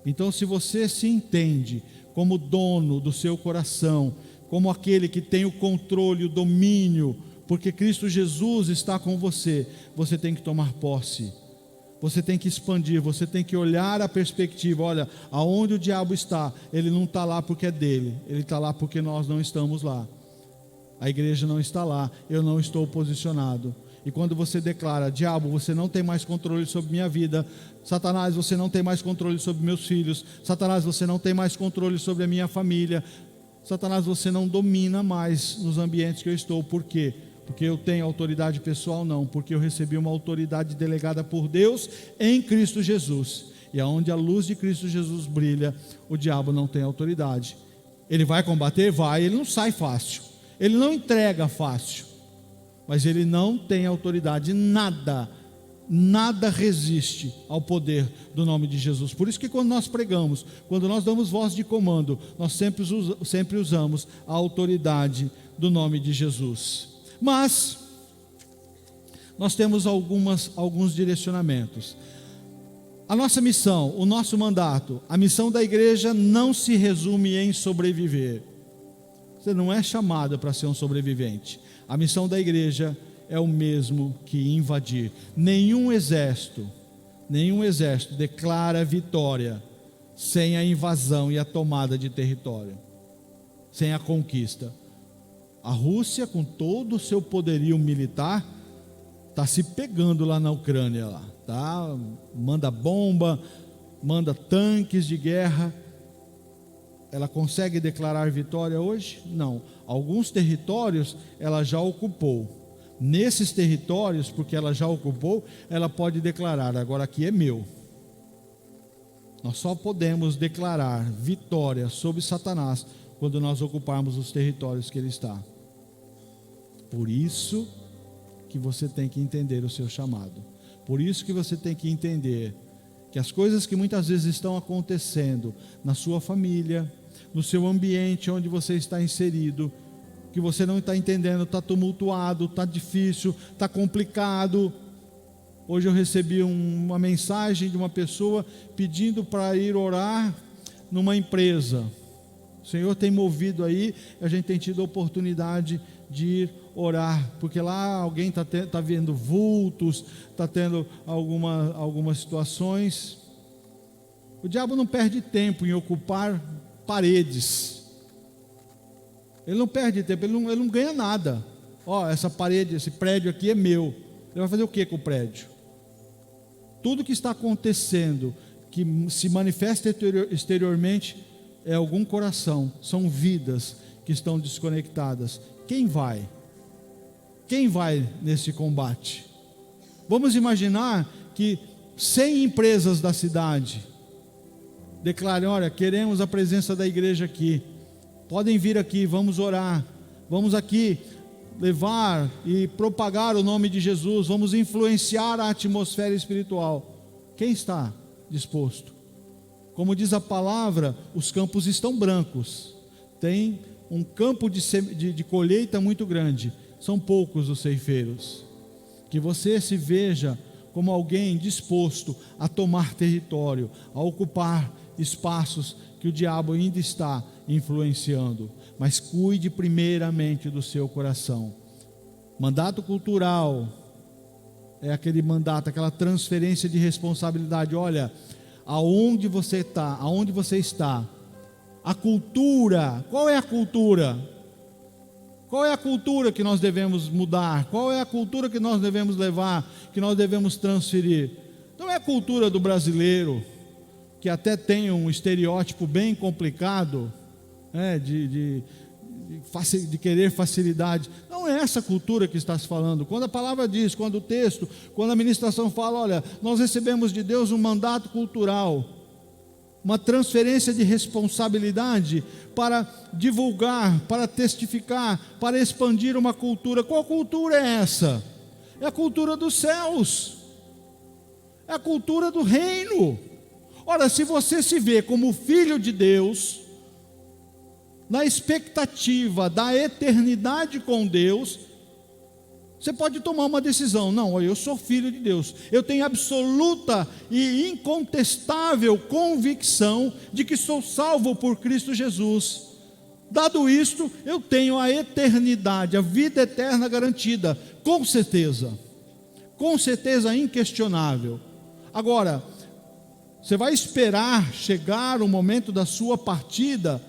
Então, se você se entende como dono do seu coração, como aquele que tem o controle, o domínio, porque Cristo Jesus está com você, você tem que tomar posse. Você tem que expandir, você tem que olhar a perspectiva. Olha, aonde o diabo está, ele não está lá porque é dele, ele está lá porque nós não estamos lá. A igreja não está lá, eu não estou posicionado. E quando você declara, diabo, você não tem mais controle sobre minha vida, Satanás, você não tem mais controle sobre meus filhos, Satanás, você não tem mais controle sobre a minha família, Satanás, você não domina mais nos ambientes que eu estou. Por quê? Porque eu tenho autoridade pessoal? Não, porque eu recebi uma autoridade delegada por Deus em Cristo Jesus. E aonde a luz de Cristo Jesus brilha, o diabo não tem autoridade. Ele vai combater? Vai, ele não sai fácil, ele não entrega fácil, mas ele não tem autoridade. Nada resiste ao poder do nome de Jesus. Por isso que quando nós pregamos, quando nós damos voz de comando, nós sempre usamos a autoridade do nome de Jesus. Mas nós temos alguns direcionamentos. A nossa missão, o nosso mandato, a missão da igreja não se resume em sobreviver. Você não é chamado para ser um sobrevivente. A missão da igreja é o mesmo que invadir. Nenhum exército declara vitória sem a invasão e a tomada de território, sem a conquista. A Rússia, com todo o seu poderio militar, está se pegando lá na Ucrânia, tá? Manda bomba, manda tanques de guerra. Ela consegue declarar vitória hoje? Não. Alguns territórios ela já ocupou. Nesses territórios, porque ela já ocupou, ela pode declarar, agora aqui é meu. Nós só podemos declarar vitória sobre Satanás quando nós ocuparmos os territórios que ele está. Por isso que você tem que entender o seu chamado. Por isso que você tem que entender que as coisas que muitas vezes estão acontecendo na sua família, no seu ambiente onde você está inserido, que você não está entendendo, está tumultuado, está difícil, está complicado. Hoje eu recebi uma mensagem de uma pessoa pedindo para ir orar numa empresa. O Senhor tem movido aí, a gente tem tido a oportunidade de ir orar, porque lá alguém está vendo vultos, está tendo algumas situações. O diabo não perde tempo em ocupar paredes, ele não perde tempo, ele não ganha nada. Essa parede, esse prédio aqui é meu, ele vai fazer o que com o prédio? Tudo que está acontecendo, que se manifesta exteriormente, é algum coração, são vidas que estão desconectadas. Quem vai? Quem vai nesse combate? Vamos imaginar que 100 empresas da cidade declarem, olha, queremos a presença da igreja aqui, podem vir aqui, vamos orar, vamos aqui levar e propagar o nome de Jesus, vamos influenciar a atmosfera espiritual. Quem está disposto? Como diz a palavra, os campos estão brancos, tem um campo de colheita muito grande, são poucos os ceifeiros. Que você se veja como alguém disposto a tomar território, a ocupar espaços que o diabo ainda está influenciando. Mas cuide primeiramente do seu coração. Mandato cultural é aquele mandato, aquela transferência de responsabilidade. Olha, aonde você está, a cultura, qual é a cultura? Qual é a cultura que nós devemos mudar? Qual é a cultura que nós devemos levar, que nós devemos transferir? Não é a cultura do brasileiro, que até tem um estereótipo bem complicado, de querer facilidade. Não é essa cultura que está se falando. Quando a palavra diz, quando o texto, quando a ministração fala, olha, nós recebemos de Deus um mandato cultural, uma transferência de responsabilidade para divulgar, para testificar, para expandir uma cultura. Qual cultura é essa? É a cultura dos céus, é a cultura do reino. Ora, se você se vê como filho de Deus, na expectativa da eternidade com Deus, você pode tomar uma decisão. Não, eu sou filho de Deus, eu tenho absoluta e incontestável convicção de que sou salvo por Cristo Jesus. Dado isto, eu tenho a eternidade, a vida eterna garantida, com certeza inquestionável. Agora, você vai esperar chegar o momento da sua partida,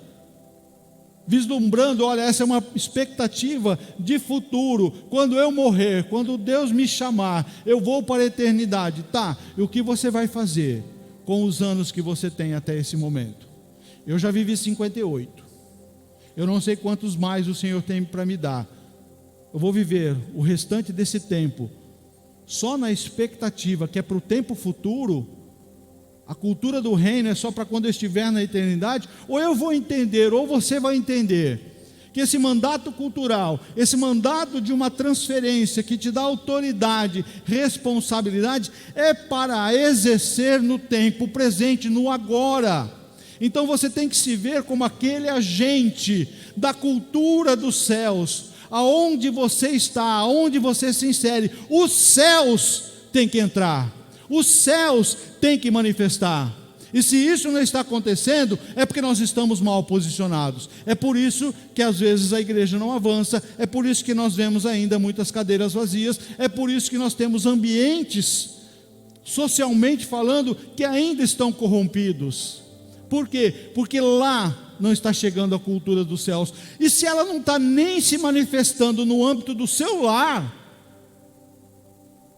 vislumbrando, olha, essa é uma expectativa de futuro. Quando eu morrer, quando Deus me chamar, eu vou para a eternidade. Tá, e o que você vai fazer com os anos que você tem até esse momento? Eu já vivi 58. Eu não sei quantos mais o Senhor tem para me dar. Eu vou viver o restante desse tempo só na expectativa que é para o tempo futuro. A cultura do reino é só para quando eu estiver na eternidade? Ou eu vou entender, ou você vai entender, que esse mandato cultural, esse mandato de uma transferência que te dá autoridade, responsabilidade, é para exercer no tempo presente, no agora. Então você tem que se ver como aquele agente da cultura dos céus. Aonde você está, aonde você se insere, os céus têm que entrar. Os céus têm que manifestar. E se isso não está acontecendo, é porque nós estamos mal posicionados. É por isso que às vezes a igreja não avança. É por isso que nós vemos ainda muitas cadeiras vazias. É por isso que nós temos ambientes, socialmente falando, que ainda estão corrompidos. Por quê? Porque lá não está chegando a cultura dos céus. E se ela não está nem se manifestando no âmbito do seu lar,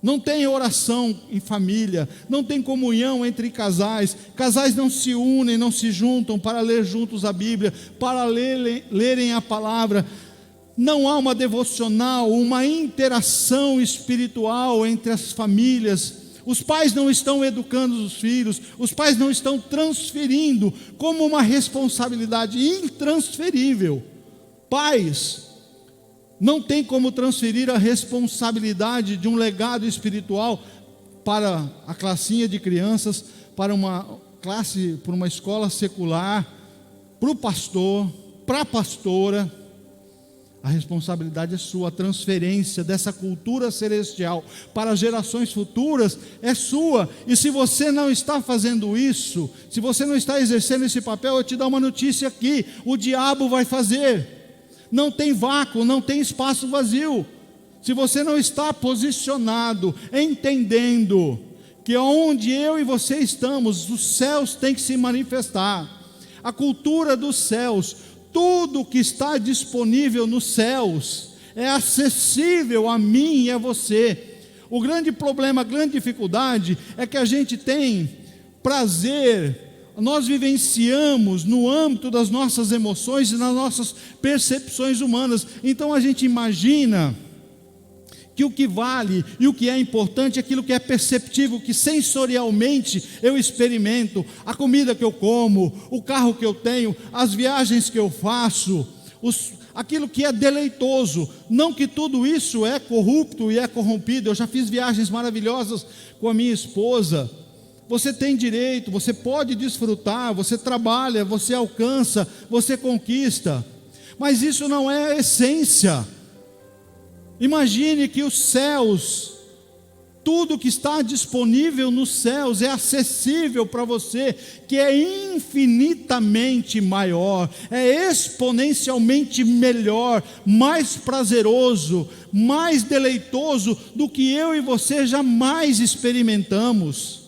não tem oração em família, não tem comunhão entre casais, casais não se unem, não se juntam para ler juntos a Bíblia, para lerem a palavra, não há uma devocional, uma interação espiritual entre as famílias, os pais não estão educando os filhos, os pais não estão transferindo como uma responsabilidade intransferível. Pais não tem como transferir a responsabilidade de um legado espiritual para a classinha de crianças, para uma classe, para uma escola secular, para o pastor, para a pastora. A responsabilidade é sua, a transferência dessa cultura celestial para gerações futuras é sua. E se você não está fazendo isso, se você não está exercendo esse papel, eu te dou uma notícia aqui: o diabo vai fazer. Não tem vácuo, não tem espaço vazio. Se você não está posicionado, entendendo que onde eu e você estamos, os céus têm que se manifestar. A cultura dos céus, tudo que está disponível nos céus é acessível a mim e a você. O grande problema, a grande dificuldade é que a gente tem prazer, nós vivenciamos no âmbito das nossas emoções e nas nossas percepções humanas. Então a gente imagina que o que vale e o que é importante é aquilo que é perceptível, que sensorialmente eu experimento, a comida que eu como, o carro que eu tenho, as viagens que eu faço, aquilo que é deleitoso. Não que tudo isso é corrupto e é corrompido. Eu já fiz viagens maravilhosas com a minha esposa. Você tem direito, você pode desfrutar, você trabalha, você alcança, você conquista. Mas isso não é a essência. Imagine que os céus, tudo que está disponível nos céus é acessível para você, que é infinitamente maior, é exponencialmente melhor, mais prazeroso, mais deleitoso do que eu e você jamais experimentamos.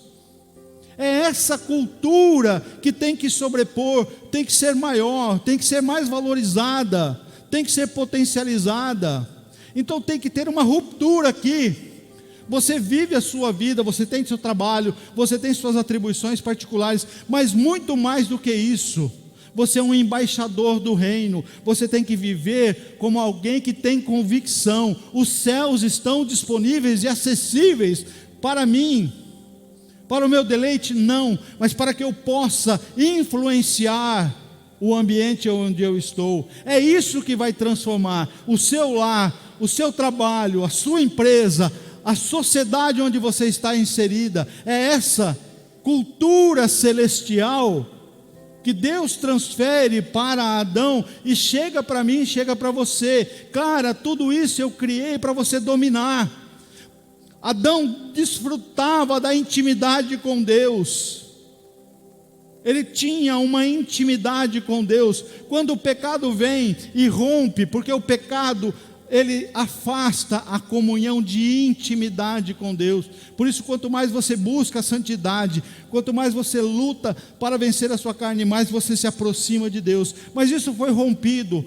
É essa cultura que tem que sobrepor, tem que ser maior, tem que ser mais valorizada, tem que ser potencializada. Então tem que ter uma ruptura aqui. Você vive a sua vida, você tem seu trabalho, você tem suas atribuições particulares, mas muito mais do que isso, você é um embaixador do reino. Você tem que viver como alguém que tem convicção. Os céus estão disponíveis e acessíveis para mim. Para o meu deleite, não, mas para que eu possa influenciar o ambiente onde eu estou. É isso que vai transformar o seu lar, o seu trabalho, a sua empresa, a sociedade onde você está inserida. É essa cultura celestial que Deus transfere para Adão e chega para mim, chega para você. Cara, tudo isso eu criei para você dominar. Adão desfrutava da intimidade com Deus. Ele tinha uma intimidade com Deus. Quando o pecado vem e rompe, porque o pecado, ele afasta a comunhão de intimidade com Deus. Por isso, quanto mais você busca a santidade, quanto mais você luta para vencer a sua carne, mais você se aproxima de Deus. Mas isso foi rompido.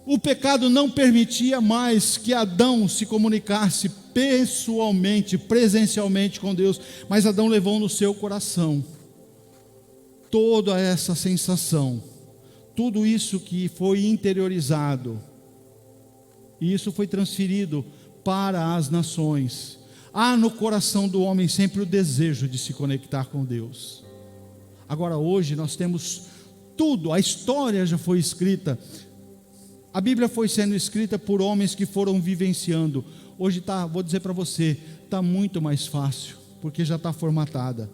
O pecado não permitia mais que Adão se comunicasse pessoalmente, presencialmente com Deus, mas Adão levou no seu coração toda essa sensação, tudo isso que foi interiorizado, e isso foi transferido para as nações. Há no coração do homem sempre o desejo de se conectar com Deus. Agora hoje nós temos tudo, a história já foi escrita. A Bíblia foi sendo escrita por homens que foram vivenciando. Hoje está, vou dizer para você, está muito mais fácil, porque já está formatada.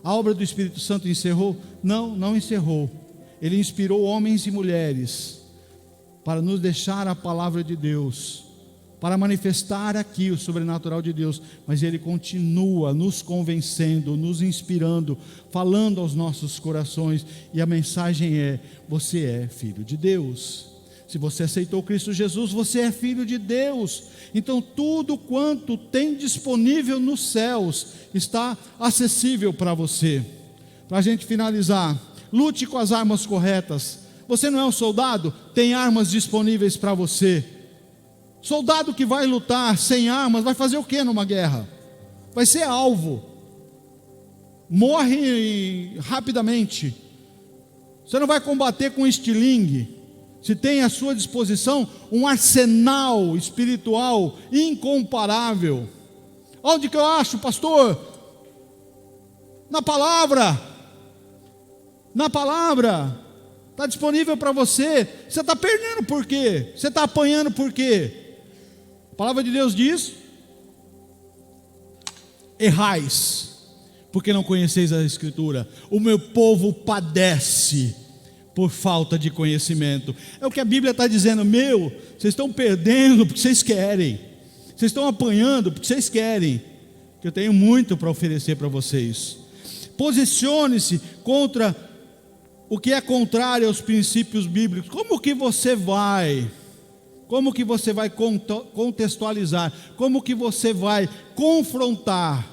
A obra do Espírito Santo encerrou? Não, não encerrou. Ele inspirou homens e mulheres para nos deixar a palavra de Deus, para manifestar aqui o sobrenatural de Deus, mas Ele continua nos convencendo, nos inspirando, falando aos nossos corações, e a mensagem é: você é filho de Deus. Se você aceitou Cristo Jesus, você é filho de Deus. Então tudo quanto tem disponível nos céus está acessível para você. Para a gente finalizar, lute com as armas corretas. Você não é um soldado? Tem armas disponíveis para você. Soldado que vai lutar sem armas, vai fazer o que numa guerra? Vai ser alvo. Morre rapidamente. Você não vai combater com estilingue. Se tem à sua disposição um arsenal espiritual incomparável. Onde que eu acho, pastor? Na palavra. Na palavra. Está disponível para você. Você está perdendo por quê? Você está apanhando por quê? A palavra de Deus diz: errais, porque não conheceis a Escritura. O meu povo padece por falta de conhecimento. É o que a Bíblia está dizendo. Vocês estão perdendo porque vocês querem. Vocês estão apanhando porque vocês querem. Que eu tenho muito para oferecer para vocês. Posicione-se contra o que é contrário aos princípios bíblicos. Como que você vai contextualizar? Como que você vai confrontar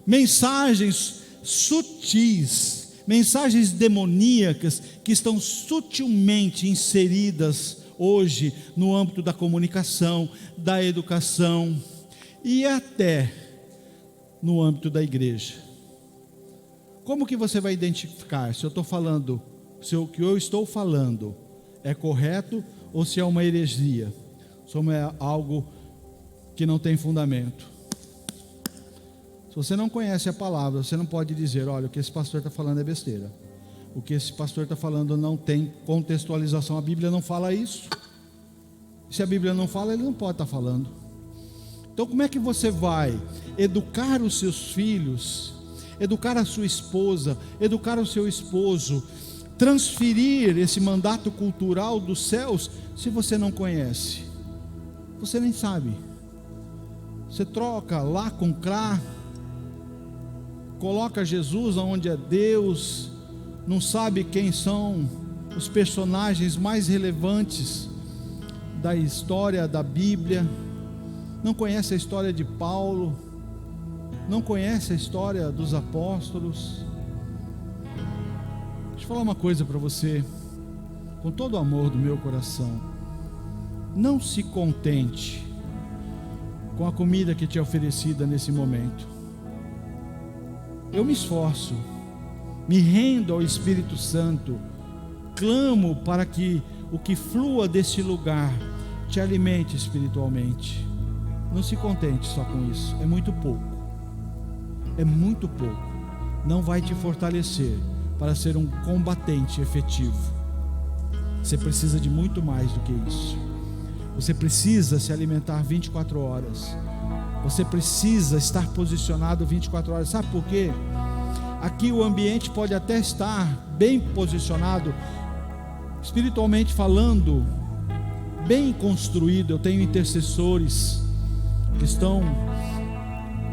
mensagens sutis, mensagens demoníacas que estão sutilmente inseridas hoje no âmbito da comunicação, da educação e até no âmbito da igreja? Como que você vai identificar se eu estou falando, se o que eu estou falando é correto ou se é uma heresia, se é algo que não tem fundamento? Se você não conhece a palavra, você não pode dizer: olha, o que esse pastor está falando é besteira, o que esse pastor está falando não tem contextualização. A Bíblia não fala isso. Se a Bíblia não fala, ele não pode estar falando. Então como é que você vai educar os seus filhos, educar a sua esposa, educar o seu esposo, transferir esse mandato cultural dos céus se você não conhece? Você nem sabe. Você troca lá com cá, coloca Jesus onde é Deus, não sabe quem são os personagens mais relevantes da história da Bíblia, não conhece a história de Paulo, não conhece a história dos apóstolos. Deixa eu falar uma coisa para você, com todo o amor do meu coração: não se contente com a comida que te é oferecida nesse momento. Eu me esforço, me rendo ao Espírito Santo, clamo para que o que flua desse lugar te alimente espiritualmente. Não se contente só com isso, é muito pouco. É muito pouco. Não vai te fortalecer para ser um combatente efetivo. Você precisa de muito mais do que isso. Você precisa se alimentar 24 horas. Você precisa estar posicionado 24 horas. Sabe por quê? Aqui o ambiente pode até estar bem posicionado, espiritualmente falando, bem construído. Eu tenho intercessores que estão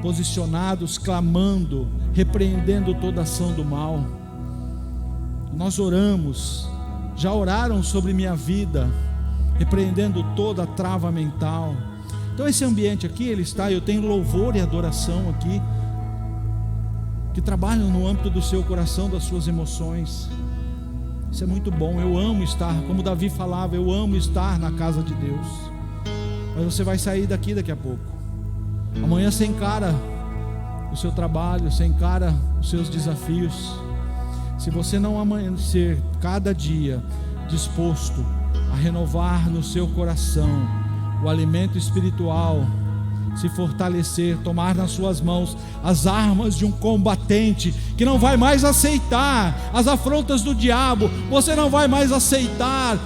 posicionados, clamando, repreendendo toda ação do mal. Nós oramos, já oraram sobre minha vida, repreendendo toda a trava mental. Então esse ambiente aqui, ele está, eu tenho louvor e adoração aqui, que trabalham no âmbito do seu coração, das suas emoções. Isso é muito bom. Eu amo estar, como Davi falava, eu amo estar na casa de Deus. Mas você vai sair daqui daqui a pouco. Amanhã você encara o seu trabalho, você encara os seus desafios. Se você não amanhecer cada dia disposto a renovar no seu coração o alimento espiritual, se fortalecer, tomar nas suas mãos as armas de um combatente que não vai mais aceitar as afrontas do diabo, você não vai mais aceitar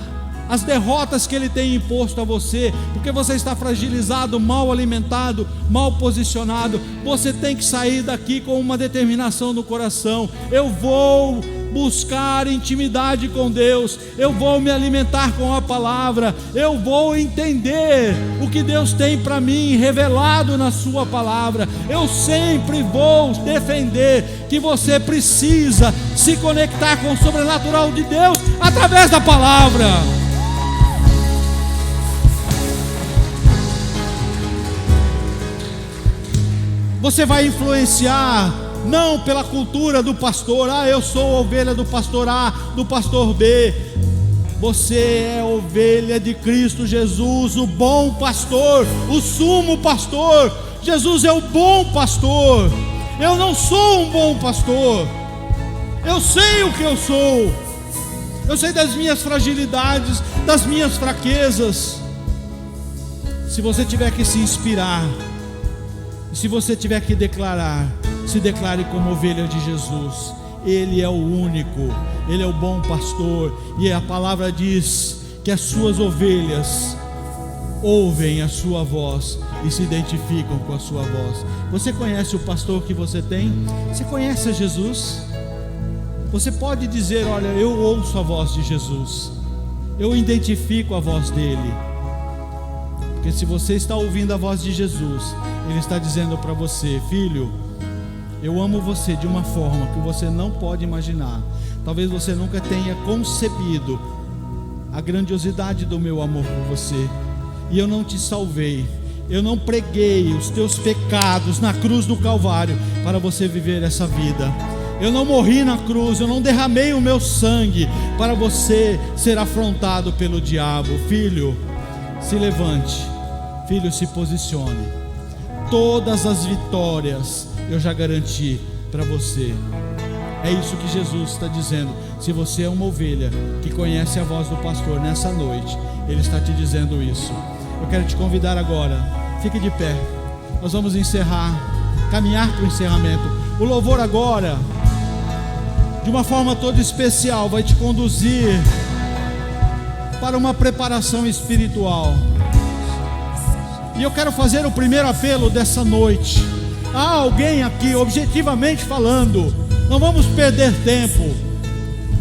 as derrotas que ele tem imposto a você, porque você está fragilizado, mal alimentado, mal posicionado. Você tem que sair daqui com uma determinação no coração: eu vou buscar intimidade com Deus, eu vou me alimentar com a palavra, eu vou entender o que Deus tem para mim revelado na sua palavra. Eu sempre vou defender que você precisa se conectar com o sobrenatural de Deus através da palavra. Você vai influenciar não pela cultura do pastor: eu sou ovelha do pastor A, do pastor B. Você é ovelha de Cristo Jesus, o bom pastor, o sumo pastor. Jesus é o bom pastor. Eu não sou um bom pastor. Eu sei o que eu sou. Eu sei das minhas fragilidades, das minhas fraquezas. Se você tiver que se inspirar, se você tiver que declarar, se declare como ovelha de Jesus. Ele é o único, Ele é o bom pastor. E a palavra diz que as suas ovelhas ouvem a sua voz e se identificam com a sua voz. Você conhece o pastor que você tem? Você conhece a Jesus? Você pode dizer: olha, eu ouço a voz de Jesus, eu identifico a voz dele. Porque se você está ouvindo a voz de Jesus, Ele está dizendo para você: filho, eu amo você de uma forma que você não pode imaginar. Talvez você nunca tenha concebido a grandiosidade do meu amor por você. E eu não te salvei, eu não preguei os teus pecados na cruz do Calvário para você viver essa vida. Eu não morri na cruz, eu não derramei o meu sangue para você ser afrontado pelo diabo. Filho, se levante, filho, se posicione. Todas as vitórias eu já garanti para você. É isso que Jesus está dizendo. Se você é uma ovelha que conhece a voz do pastor nessa noite, Ele está te dizendo isso. Eu quero te convidar agora, fique de pé. Nós vamos encerrar, caminhar para o encerramento. O louvor agora, de uma forma toda especial, vai te conduzir para uma preparação espiritual. E eu quero fazer o primeiro apelo dessa noite. Há alguém aqui, objetivamente falando, não vamos perder tempo.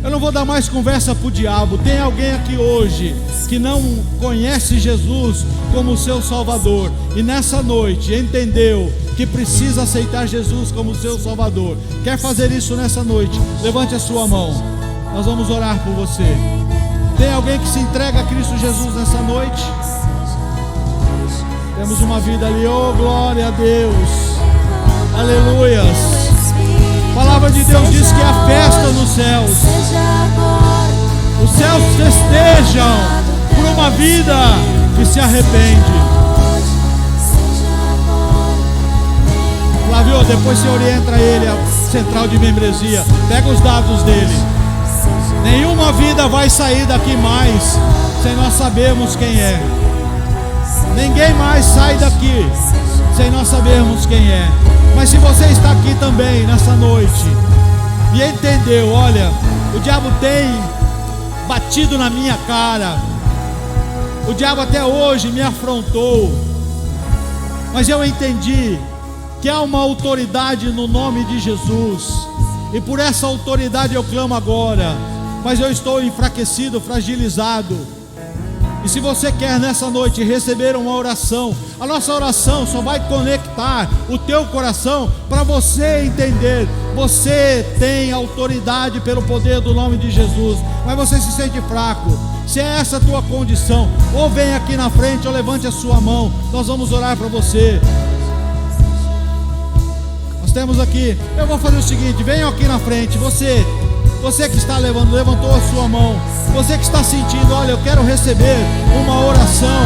Eu não vou dar mais conversa para o diabo. Tem alguém aqui hoje que não conhece Jesus como seu Salvador e nessa noite entendeu que precisa aceitar Jesus como seu Salvador. Quer fazer isso nessa noite? Levante a sua mão. Nós vamos orar por você. Tem alguém que se entrega a Cristo Jesus nessa noite? Temos uma vida ali. Oh, glória a Deus. Aleluias. A palavra de Deus diz que há festa nos céus. Os céus festejam por uma vida que se arrepende. Flávio, depois você orienta ele a central de membresia. Pega os dados dele. Nenhuma vida vai sair daqui mais sem nós sabermos quem é. Ninguém mais sai daqui sem nós sabermos quem é. Mas se você está aqui também nessa noite e entendeu, olha, o diabo tem batido na minha cara, o diabo até hoje me afrontou, mas eu entendi que há uma autoridade no nome de Jesus, e por essa autoridade eu clamo agora, mas eu estou enfraquecido, fragilizado. E se você quer nessa noite receber uma oração, a nossa oração só vai conectar o teu coração para você entender. Você tem autoridade pelo poder do nome de Jesus, mas você se sente fraco. Se é essa a tua condição, ou vem aqui na frente ou levante a sua mão. Nós vamos orar para você. Nós temos aqui, eu vou fazer o seguinte, venham aqui na frente. Você que está levantou a sua mão, você que está sentindo, olha, eu quero receber uma oração,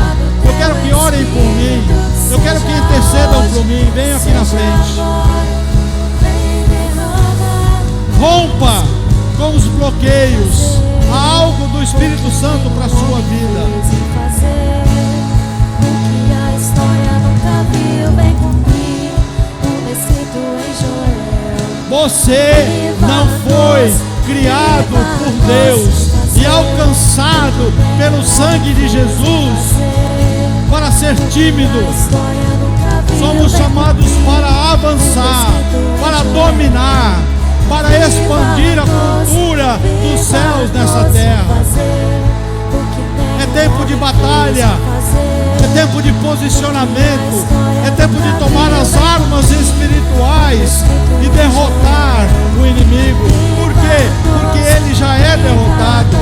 eu quero que orem por mim, eu quero que intercedam por mim, venham aqui na frente. Rompa com os bloqueios, há algo do Espírito Santo para a sua vida. Você não foi criado por Deus e alcançado pelo sangue de Jesus para ser tímido. Somos chamados para avançar, para dominar, para expandir a cultura dos céus nessa terra. É tempo de batalha, é tempo de posicionamento, é tempo de tomar as armas espirituais e derrotar o inimigo. Por quê? Porque ele já é derrotado.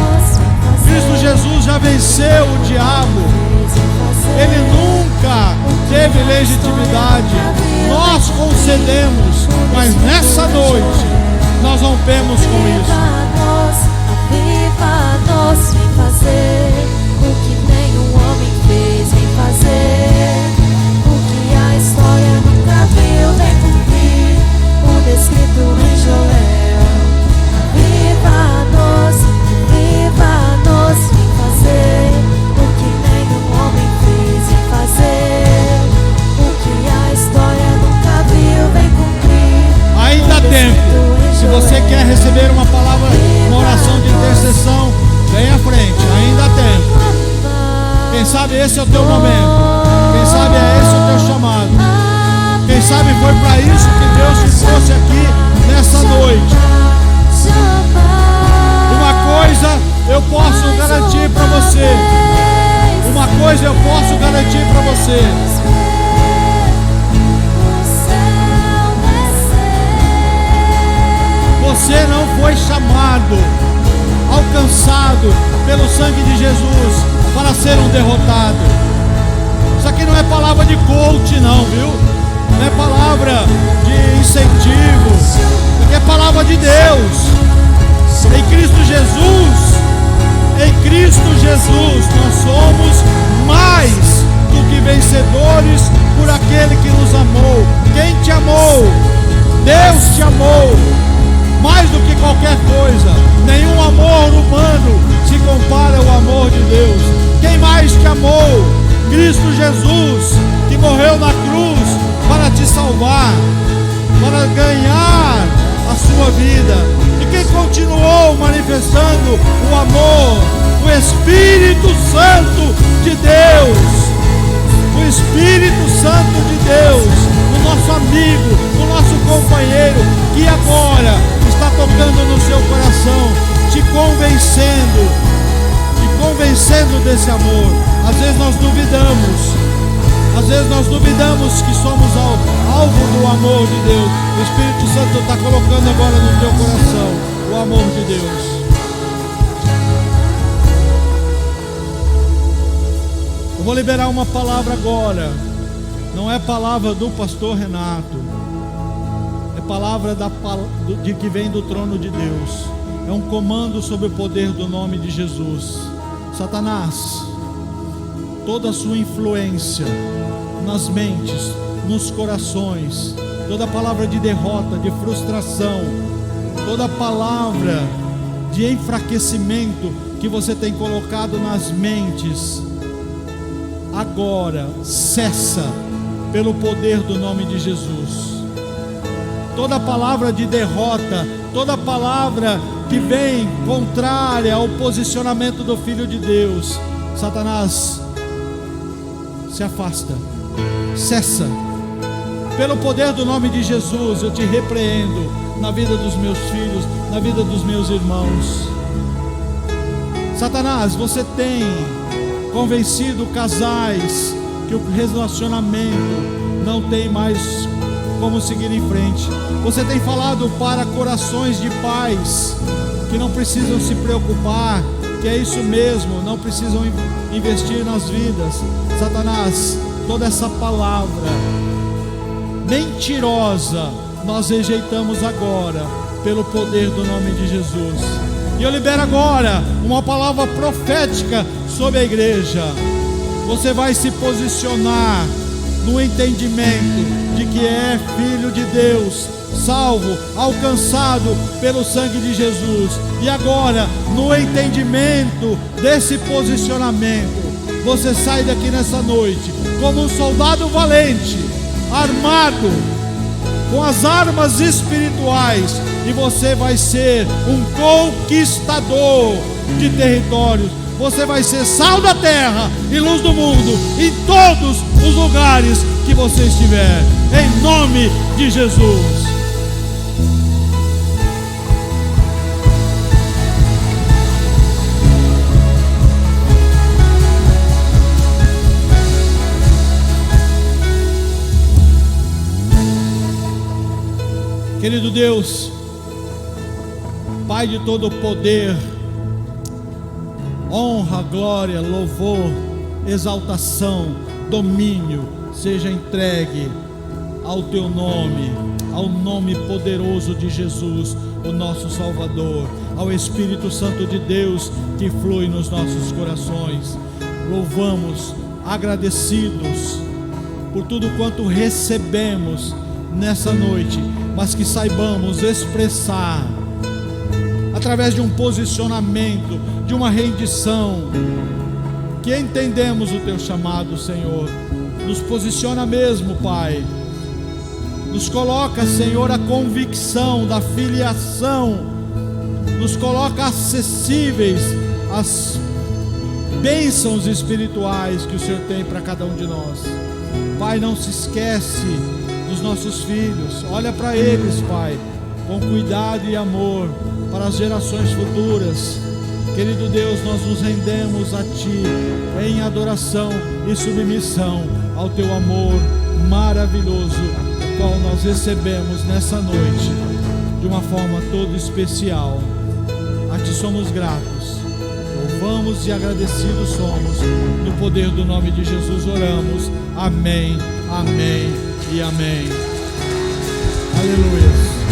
Cristo Jesus já venceu o diabo. Ele nunca teve legitimidade. Nós concedemos, mas nessa noite nós rompemos com isso. Aviva-nos, vem fazer o que nenhum homem fez, vem fazer o que a história nunca viu, vem cumprir o descrito em Joel. Aviva-nos, vem fazer o que nenhum homem fez, vem fazer o que a história nunca viu, vem cumprir. Ainda há tempo. Se você quer receber uma palavra, uma oração de intercessão, vem à frente, ainda há tempo. Quem sabe esse é o teu momento. Quem sabe é esse o teu chamado. Quem sabe foi para isso que Deus te trouxe aqui nessa noite. Uma coisa eu posso garantir para você. Uma coisa eu posso garantir para você. Você não foi chamado, alcançado pelo sangue de Jesus para ser um derrotado. Isso aqui não é palavra de coach não, viu? Não é palavra de incentivo. Isso aqui é palavra de Deus. Em Cristo Jesus nós somos mais do que vencedores por aquele que nos amou. Quem te amou? Deus te amou. Mais do que qualquer coisa, nenhum amor humano se compara ao amor de Deus. Quem mais te amou? Cristo Jesus, que morreu na cruz para te salvar, para ganhar a sua vida. E quem continuou manifestando o amor? O Espírito Santo de Deus. O Espírito Santo de Deus, o nosso amigo, o nosso companheiro, que agora está tocando no seu coração, te desse amor. Às vezes nós duvidamos que somos alvo do amor de Deus. O Espírito Santo está colocando agora no teu coração o amor de Deus. Eu vou liberar uma palavra agora. Não é palavra do pastor Renato, é palavra de que vem do trono de Deus. É um comando sobre o poder do nome de Jesus. Satanás, toda a sua influência nas mentes, nos corações, toda palavra de derrota, de frustração, toda palavra de enfraquecimento que você tem colocado nas mentes, agora cessa pelo poder do nome de Jesus. Toda palavra de derrota, toda palavra que vem contrária ao posicionamento do Filho de Deus, Satanás, se afasta, cessa. Pelo poder do nome de Jesus, eu te repreendo na vida dos meus filhos, na vida dos meus irmãos. Satanás, você tem convencido casais que o relacionamento não tem mais como seguir em frente. Você tem falado para corações de pais que não precisam se preocupar, que é isso mesmo, não precisam investir nas vidas. Satanás, toda essa palavra mentirosa nós rejeitamos agora pelo poder do nome de Jesus. E eu libero agora uma palavra profética sobre a igreja. Você vai se posicionar no entendimento de que é filho de Deus, salvo, alcançado pelo sangue de Jesus. E agora, no entendimento desse posicionamento, você sai daqui nessa noite como um soldado valente, armado com as armas espirituais, e você vai ser um conquistador de territórios. Você vai ser sal da terra e luz do mundo em todos os lugares que você estiver, em nome de Jesus. Querido Deus, Pai de todo poder, honra, glória, louvor, exaltação, domínio, seja entregue ao teu nome, ao nome poderoso de Jesus, o nosso Salvador, ao Espírito Santo de Deus que flui nos nossos corações. Louvamos, agradecidos por tudo quanto recebemos nessa noite, mas que saibamos expressar através de um posicionamento, de uma rendição, que entendemos o teu chamado, Senhor. Nos posiciona mesmo, Pai. Nos coloca, Senhor, a convicção da filiação. Nos coloca acessíveis às bênçãos espirituais que o Senhor tem para cada um de nós. Pai, não se esquece dos nossos filhos. Olha para eles, Pai, com cuidado e amor para as gerações futuras. Querido Deus, nós nos rendemos a Ti em adoração e submissão ao Teu amor maravilhoso, o qual nós recebemos nessa noite de uma forma toda especial. A Ti somos gratos, louvamos e agradecidos somos. No poder do nome de Jesus oramos. Amém, amém e amém. Aleluia.